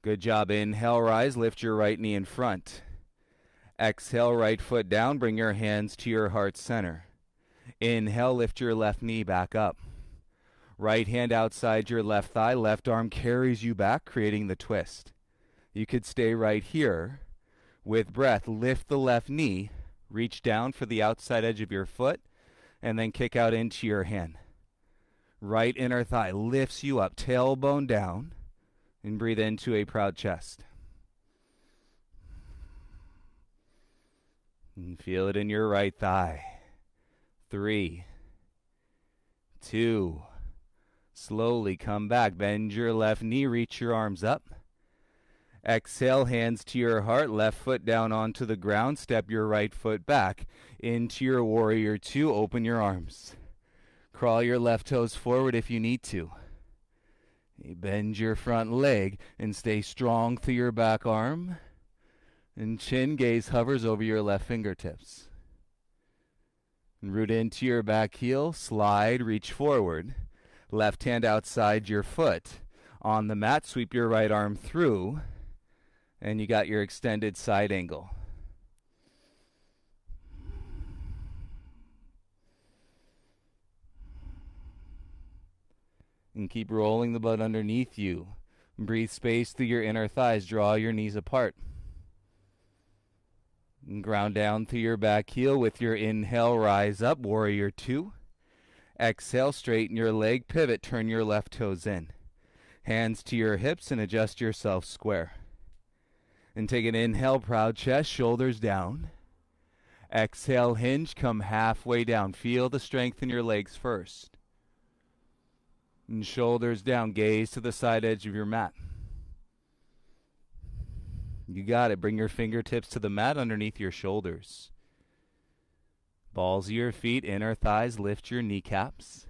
Good job. Inhale, rise, lift your right knee in front. Exhale, right foot down, bring your hands to your heart center. Inhale, lift your left knee back up. Right hand outside your left thigh, left arm carries you back, creating the twist. You could stay right here. With breath, lift the left knee, reach down for the outside edge of your foot, and then kick out into your hand. Right inner thigh lifts you up, tailbone down, and breathe into a proud chest. And feel it in your right thigh. 3, 2, slowly come back. Bend your left knee, reach your arms up. Exhale, hands to your heart, left foot down onto the ground. Step your right foot back into your warrior 2. Open your arms. Crawl your left toes forward if you need to. Bend your front leg and stay strong through your back arm. And chin gaze hovers over your left fingertips. And root into your back heel, slide, reach forward. Left hand outside your foot. On the mat, sweep your right arm through. And you got your extended side angle. And keep rolling the butt underneath you. Breathe space through your inner thighs. Draw your knees apart. And ground down through your back heel. With your inhale, rise up, warrior 2. Exhale, straighten your leg, pivot, turn your left toes in. Hands to your hips and adjust yourself square. And take an inhale, proud chest, shoulders down. Exhale, hinge, come halfway down. Feel the strength in your legs first. And shoulders down, gaze to the side edge of your mat. You got it. Bring your fingertips to the mat underneath your shoulders. Balls of your feet, inner thighs, lift your kneecaps.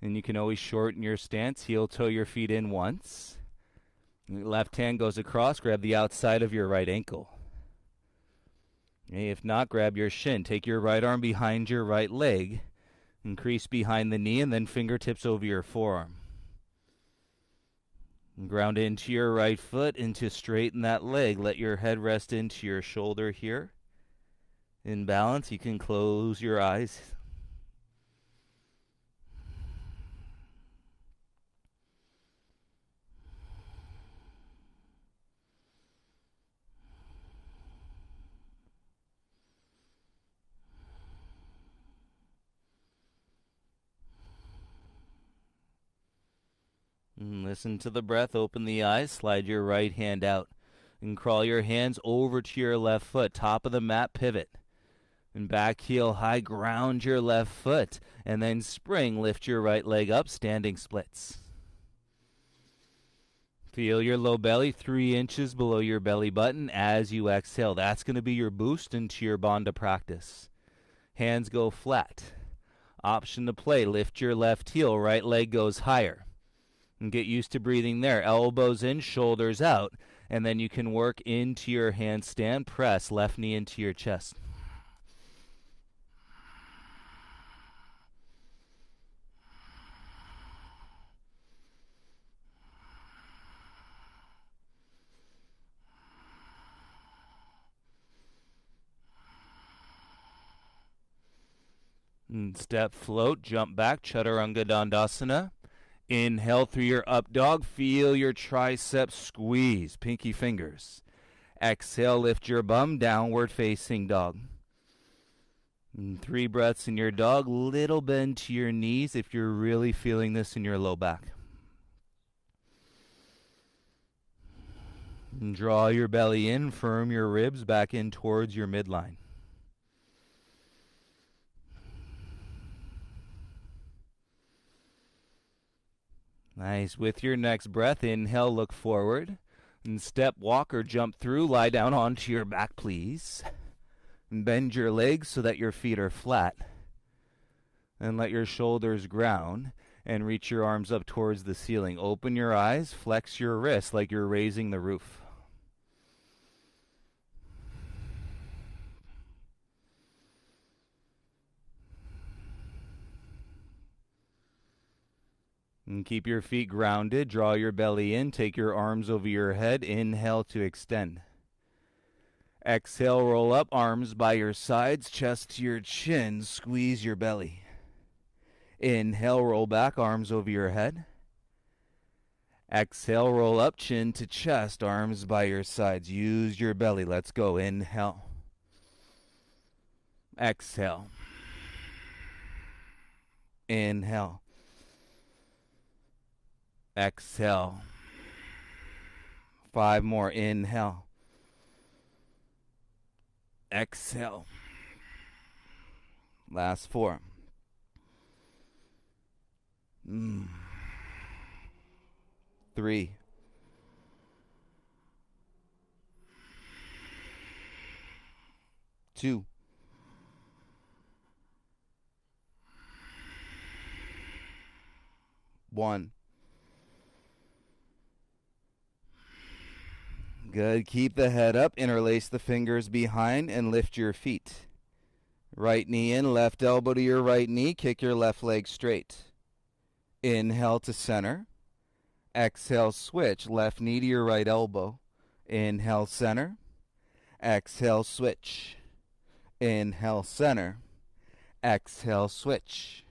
And you can always shorten your stance, heel toe your feet in once. Left hand goes across, grab the outside of your right ankle. If not, grab your shin. Take your right arm behind your right leg. Increase behind the knee and then fingertips over your forearm. And ground into your right foot and to straighten that leg. Let your head rest into your shoulder here. In balance, you can close your eyes. And listen to the breath. Open the eyes. Slide your right hand out. And crawl your hands over to your left foot. Top of the mat, pivot. And back heel high. Ground your left foot. And then spring. Lift your right leg up. Standing splits. Feel your low belly 3 inches below your belly button as you exhale. That's going to be your boost into your Bandha practice. Hands go flat. Option to play. Lift your left heel. Right leg goes higher. And get used to breathing there. Elbows in, shoulders out. And then you can work into your handstand. Press left knee into your chest. And step, float, jump back, Chaturanga Dandasana. Inhale through your up dog. Feel your triceps squeeze. Pinky fingers. Exhale, lift your bum. Downward facing dog. And 3 breaths in your dog. Little bend to your knees if you're really feeling this in your low back. And draw your belly in. Firm your ribs back in towards your midline. Nice. With your next breath, inhale, look forward. And step, walk, or jump through. Lie down onto your back, please. And bend your legs so that your feet are flat. And let your shoulders ground. And reach your arms up towards the ceiling. Open your eyes. Flex your wrists like you're raising the roof. And keep your feet grounded. Draw your belly in. Take your arms over your head. Inhale to extend. Exhale, roll up. Arms by your sides. Chest to your chin. Squeeze your belly. Inhale, roll back. Arms over your head. Exhale, roll up. Chin to chest. Arms by your sides. Use your belly. Let's go. Inhale. Exhale. Inhale. Exhale. 5 more. Inhale. Exhale. Last 4. 3. 2. 1. Good. Keep the head up. Interlace the fingers behind and lift your feet. Right knee in, left elbow to your right knee. Kick your left leg straight. Inhale to center. Exhale, switch. Left knee to your right elbow. Inhale, center. Exhale, switch. Inhale, center. Exhale, switch.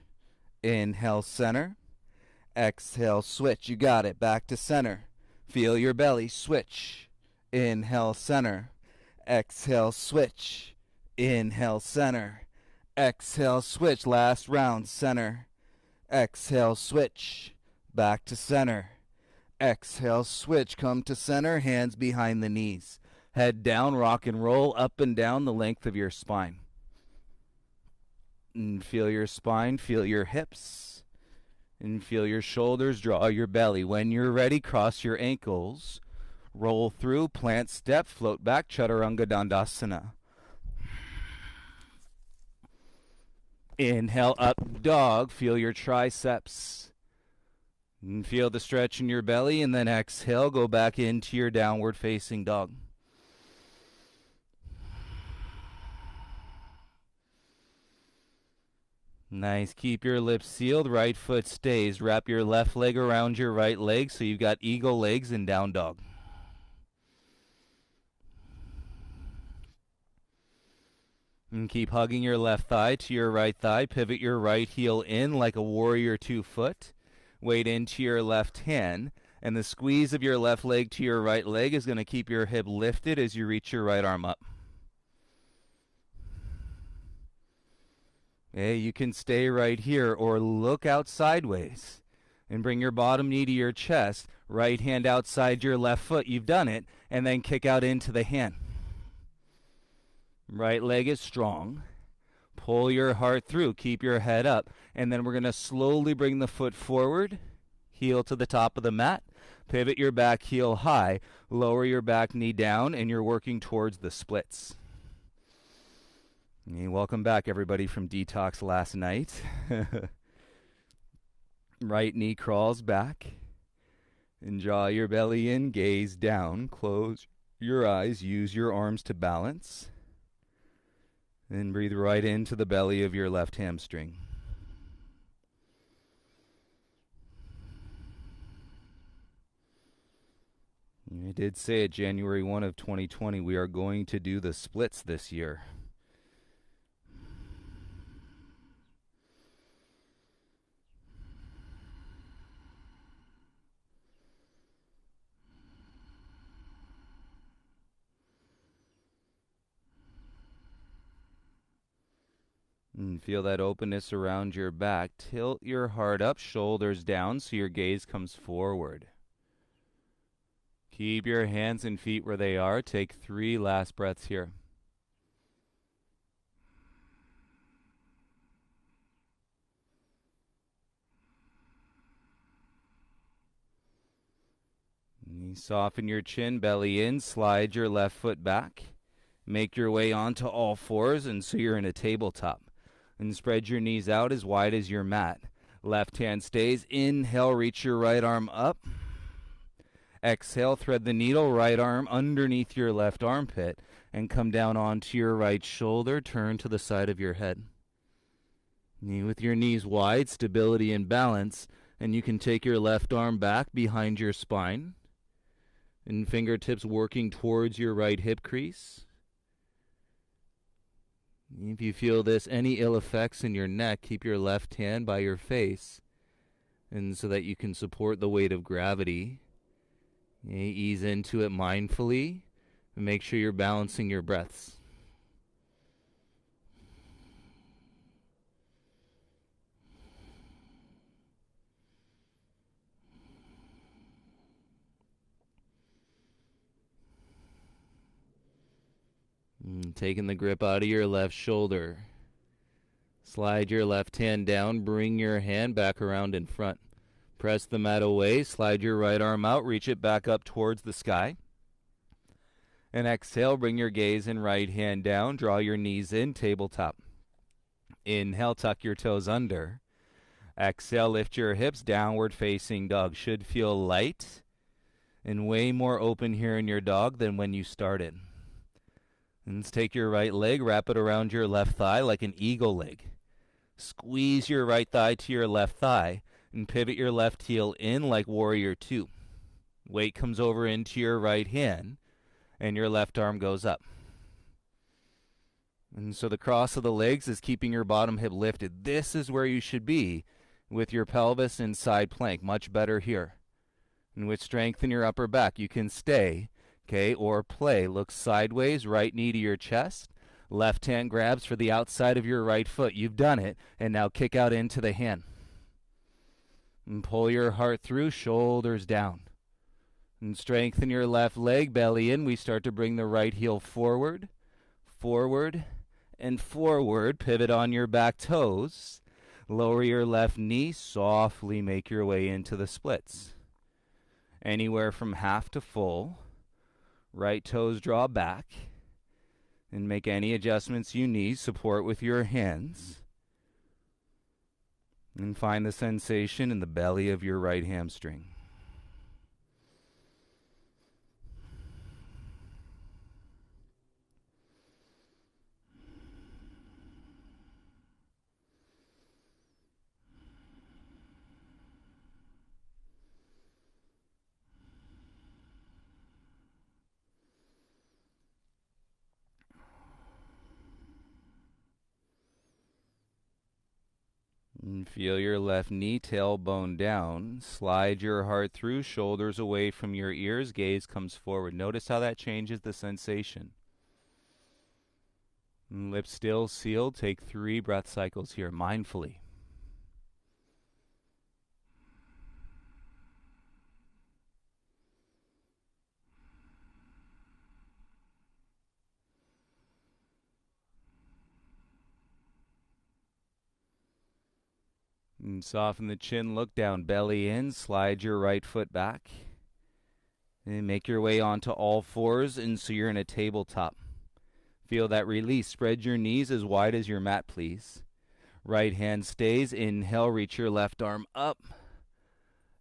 Inhale, center. Exhale, switch. You got it. Back to center. Feel your belly. Switch. Inhale, center. Exhale, switch. Inhale, center. Exhale, switch. Last round, center. Exhale, switch. Back to center. Exhale, switch. Come to center. Hands behind the knees. Head down, rock and roll up and down the length of your spine. And feel your spine. Feel your hips. And feel your shoulders. Draw your belly. When you're ready, cross your ankles. Roll through, plant step, float back, Chaturanga Dandasana. Inhale, up dog. Feel your triceps. And feel the stretch in your belly, and then exhale, go back into your downward facing dog. Nice. Keep your lips sealed. Right foot stays. Wrap your left leg around your right leg so you've got eagle legs and down dog. And keep hugging your left thigh to your right thigh. Pivot your right heel in like a warrior 2 foot. Weight into your left hand. And the squeeze of your left leg to your right leg is going to keep your hip lifted as you reach your right arm up. Okay, you can stay right here or look out sideways. And bring your bottom knee to your chest. Right hand outside your left foot. You've done it. And then kick out into the hand. Right leg is strong. Pull your heart through. Keep your head up. And then we're going to slowly bring the foot forward. Heel to the top of the mat. Pivot your back heel high. Lower your back knee down. And you're working towards the splits. And welcome back, everybody, from detox last night. Right knee crawls back. And draw your belly in. Gaze down. Close your eyes. Use your arms to balance. And breathe right into the belly of your left hamstring. I did say it January 1 of 2020, we are going to do the splits this year. And feel that openness around your back. Tilt your heart up, shoulders down so your gaze comes forward. Keep your hands and feet where they are. Take 3 last breaths here. You soften your chin, belly in, slide your left foot back. Make your way onto all fours, and so you're in a tabletop. And spread your knees out as wide as your mat. Left hand stays. Inhale, reach your right arm up. Exhale, thread the needle, right arm underneath your left armpit, and come down onto your right shoulder. Turn to the side of your head. With your knees wide, stability and balance, and you can take your left arm back behind your spine, and fingertips working towards your right hip crease. If you feel any ill effects in your neck, keep your left hand by your face, and so that you can support the weight of gravity. Ease into it mindfully, and make sure you're balancing your breaths. Taking the grip out of your left shoulder. Slide your left hand down, bring your hand back around in front. Press the mat away, slide your right arm out, reach it back up towards the sky. And exhale, bring your gaze and right hand down, draw your knees in, tabletop. Inhale, tuck your toes under. Exhale, lift your hips, downward facing dog. Should feel light and way more open here in your dog than when you started. And let's take your right leg, wrap it around your left thigh like an eagle leg. Squeeze your right thigh to your left thigh and pivot your left heel in like warrior two. Weight comes over into your right hand and your left arm goes up. And so the cross of the legs is keeping your bottom hip lifted. This is where you should be with your pelvis in side plank. Much better here. And with strength in your upper back, you can stay, or play. Look sideways, right knee to your chest. Left hand grabs for the outside of your right foot. You've done it. And now kick out into the hand. And pull your heart through, shoulders down. And strengthen your left leg, belly in. We start to bring the right heel forward, forward, and forward. Pivot on your back toes. Lower your left knee, softly make your way into the splits. Anywhere from half to full. Right toes draw back. And make any adjustments you need. Support with your hands. And find the sensation in the belly of your right hamstring. And feel your left knee, tailbone down. Slide your heart through, shoulders away from your ears, gaze comes forward. Notice how that changes the sensation. And lips still sealed. Take 3 breath cycles here, mindfully. And soften the chin, look down, belly in, slide your right foot back. And make your way onto all fours, and so you're in a tabletop. Feel that release. Spread your knees as wide as your mat, please. Right hand stays. Inhale, reach your left arm up.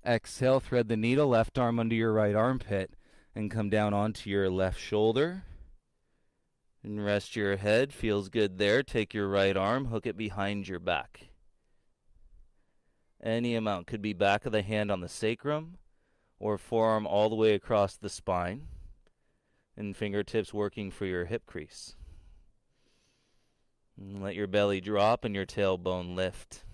Exhale, thread the needle, left arm under your right armpit, and come down onto your left shoulder. And rest your head. Feels good there. Take your right arm, hook it behind your back. Any amount. Could be back of the hand on the sacrum or forearm all the way across the spine. And fingertips working for your hip crease. And let your belly drop and your tailbone lift.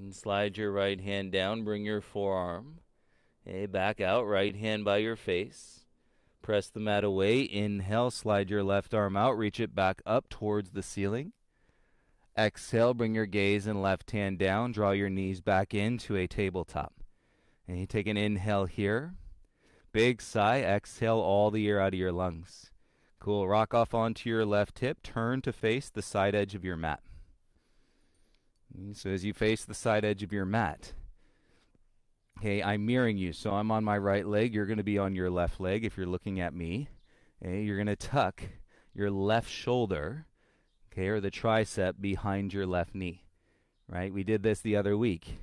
And slide your right hand down, bring your forearm Okay, back out, right hand by your face. Press the mat away. Inhale, slide your left arm out, reach it back up towards the ceiling. Exhale, bring your gaze and left hand down. Draw your knees back into a tabletop. And you take an inhale here. Big sigh. Exhale all the air out of your lungs. Cool. Rock off onto your left hip. Turn to face the side edge of your mat. So as you face the side edge of your mat, okay, I'm mirroring you. So I'm on my right leg. You're going to be on your left leg if you're looking at me. Okay, you're going to tuck your left shoulder, okay, or the tricep behind your left knee, right? We did this the other week,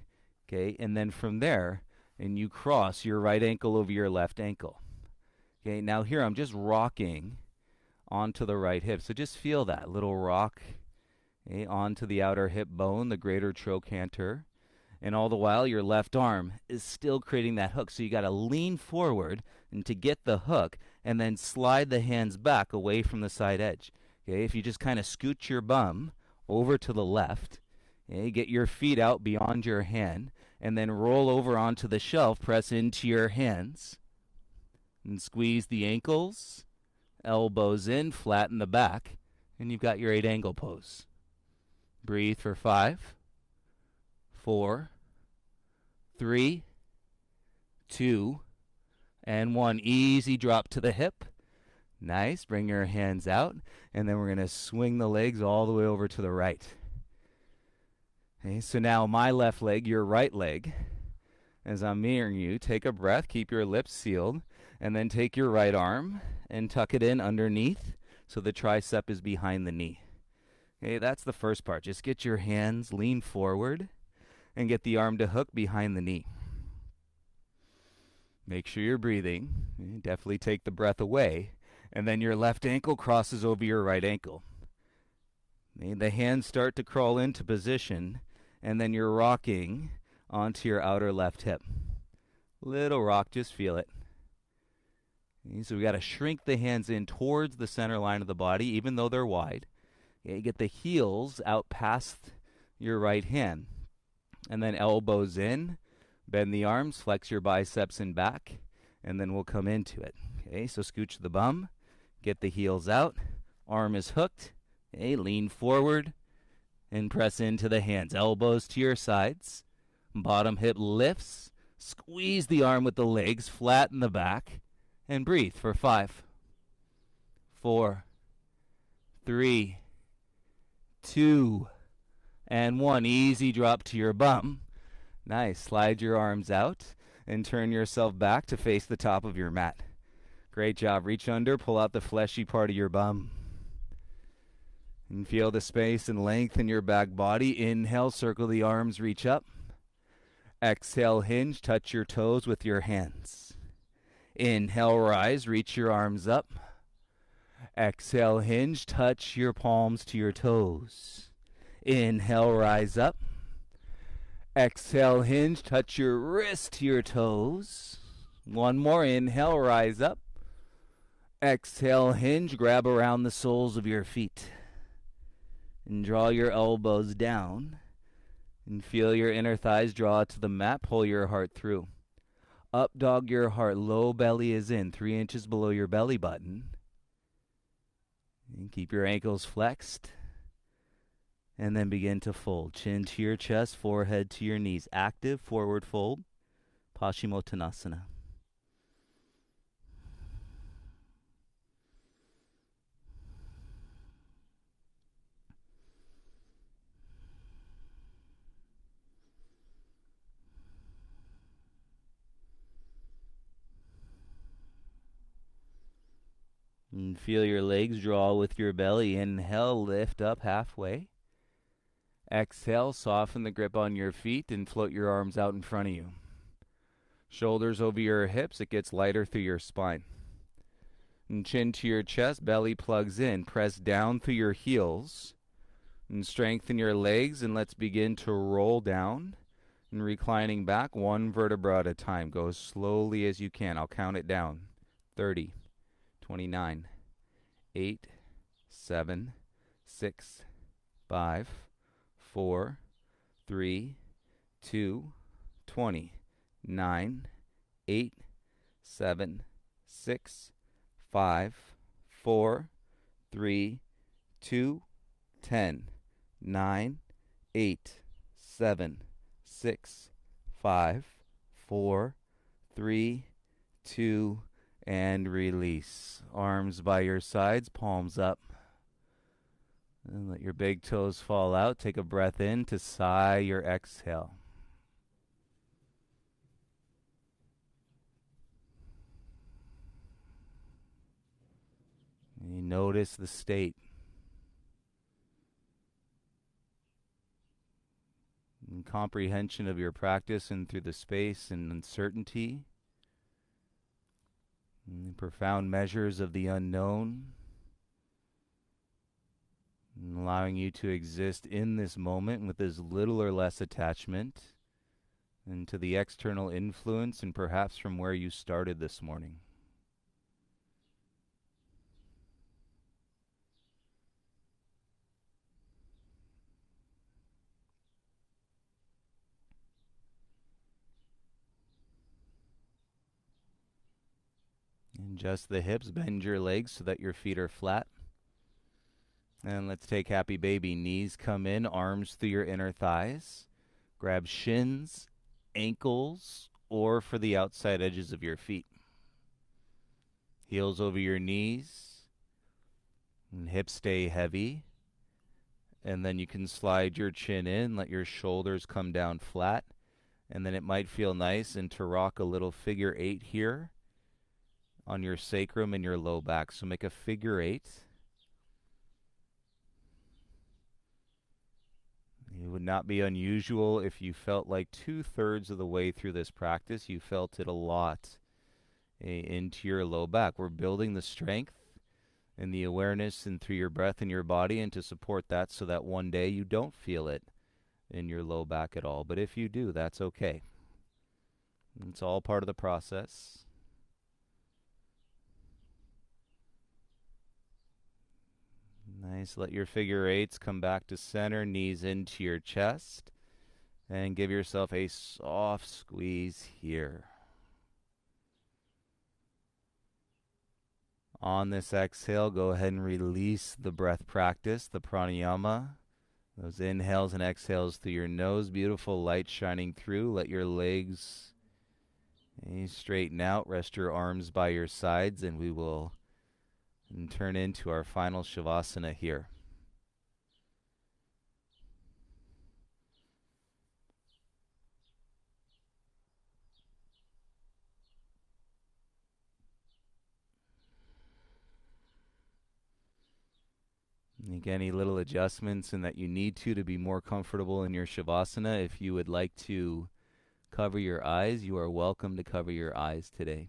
okay? And then from there, and you cross your right ankle over your left ankle. Okay, now here I'm just rocking onto the right hip. So just feel that little rock, okay, onto the outer hip bone, the greater trochanter. And all the while, your left arm is still creating that hook. So you got to lean forward and to get the hook and then slide the hands back away from the side edge. Okay, if you just kind of scoot your bum over to the left, okay, get your feet out beyond your hand, and then roll over onto the shelf, press into your hands, and squeeze the ankles, elbows in, flatten the back, and you've got your 8 angle pose. Breathe for 5, 4, 3, 2, and 1. Easy drop to the hip. Nice. Bring your hands out, and then we're going to swing the legs all the way over to the right. Okay, so now my left leg, your right leg. As I'm mirroring you, take a breath, keep your lips sealed, and then take your right arm and tuck it in underneath so the tricep is behind the knee. Okay, that's the first part. Just get your hands, lean forward, and get the arm to hook behind the knee. Make sure you're breathing. Definitely take the breath away. And then your left ankle crosses over your right ankle. The hands start to crawl into position, and then you're rocking onto your outer left hip. Little rock, just feel it. Okay, so we got to shrink the hands in towards the center line of the body, even though they're wide. Okay, get the heels out past your right hand. And then elbows in, bend the arms, flex your biceps and back, and then we'll come into it. Okay, so scooch the bum, get the heels out, arm is hooked, okay, lean forward, and press into the hands. Elbows to your sides, bottom hip lifts, squeeze the arm with the legs, flatten the back, and breathe for 5, 4, 3, 2, and 1. Easy drop to your bum. Nice. Slide your arms out and turn yourself back to face the top of your mat. Great job. Reach under, pull out the fleshy part of your bum. And feel the space and length in your back body. Inhale, circle the arms, reach up. Exhale, hinge, touch your toes with your hands. Inhale, rise, reach your arms up. Exhale, hinge, touch your palms to your toes. Inhale, rise up. Exhale, hinge, touch your wrist to your toes. One more, inhale, rise up. Exhale, hinge, grab around the soles of your feet. And draw your elbows down. And feel your inner thighs draw to the mat, pull your heart through. Up dog your heart, low belly is in, 3 inches below your belly button. And keep your ankles flexed. And then begin to fold. Chin to your chest, forehead to your knees. Active forward fold, Paschimottanasana. And feel your legs draw with your belly. Inhale, lift up halfway. Exhale, soften the grip on your feet and float your arms out in front of you. Shoulders over your hips, it gets lighter through your spine. And chin to your chest, belly plugs in. Press down through your heels and strengthen your legs, and let's begin to roll down and reclining back 1 vertebra at a time. Go as slowly as you can. I'll count it down. 30, 29, 8, 7, 6, 5, 4, 3, 2, 20, 9, 8, 7, 6, 5, 4, 3, 2, 10, 9, 8, 7, 6, 5, 4, 3, 2, and release. Arms by your sides, palms up. And let your big toes fall out. Take a breath in to sigh your exhale. And you notice the state. And comprehension of your practice and through the space and uncertainty. And profound measures of the unknown. And allowing you to exist in this moment with as little or less attachment and to the external influence and perhaps from where you started this morning. And just the hips, bend your legs so that your feet are flat. And let's take happy baby. Knees come in, arms through your inner thighs. Grab shins, ankles, or for the outside edges of your feet. Heels over your knees. And hips stay heavy. And then you can slide your chin in, let your shoulders come down flat. And then it might feel nice and to rock a little figure 8 here on your sacrum and your low back. So make a figure 8. It would not be unusual if you felt like 2/3 of the way through this practice, you felt it a lot into your low back. We're building the strength and the awareness and through your breath and your body, and to support that so that one day you don't feel it in your low back at all. But if you do, that's okay. It's all part of the process. Nice. Let your figure 8s come back to center, knees into your chest, and give yourself a soft squeeze here. On this exhale, go ahead and release the breath practice, the pranayama. Those inhales and exhales through your nose, beautiful light shining through. Let your legs straighten out. Rest your arms by your sides, and we will turn into our final shavasana here. Make any little adjustments and that you need to be more comfortable in your shavasana. If you would like to cover your eyes, you are welcome to cover your eyes today.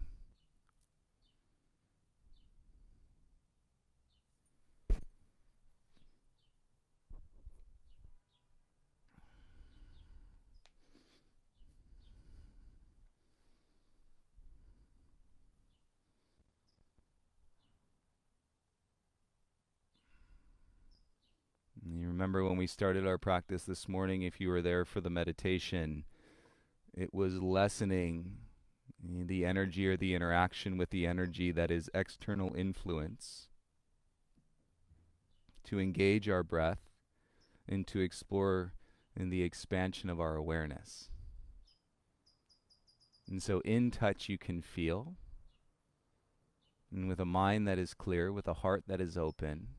You remember when we started our practice this morning, if you were there for the meditation, it was lessening the energy or the interaction with the energy that is external influence, to engage our breath and to explore in the expansion of our awareness. And so in touch you can feel, and with a mind that is clear, with a heart that is open,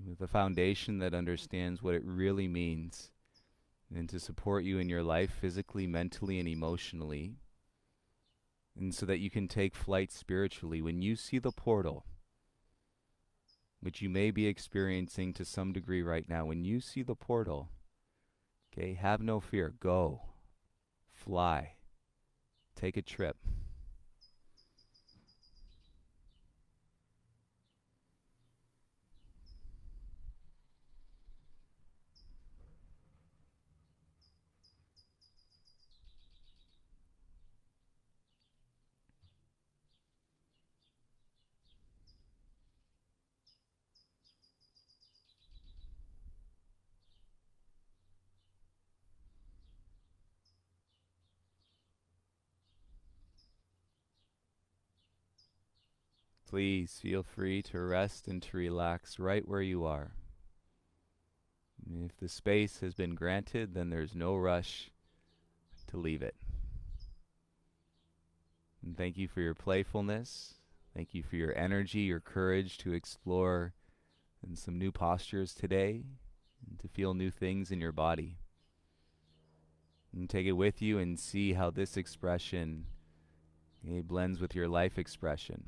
with a foundation that understands what it really means, and to support you in your life physically, mentally, and emotionally, and so that you can take flight spiritually. When you see the portal, which you may be experiencing to some degree right now, when you see the portal, okay, have no fear. Go. Fly. Take a trip. Please feel free to rest and to relax right where you are. If the space has been granted, then there's no rush to leave it. And thank you for your playfulness. Thank you for your energy, your courage to explore in some new postures today and to feel new things in your body. And take it with you and see how this expression blends with your life expression.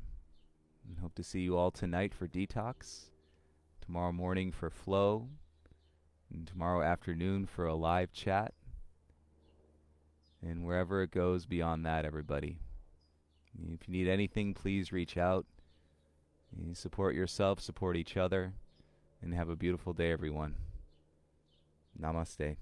And hope to see you all tonight for detox, tomorrow morning for flow, and tomorrow afternoon for a live chat, and wherever it goes beyond that, everybody. If you need anything, please reach out. Support yourself, support each other, and have a beautiful day, everyone. Namaste.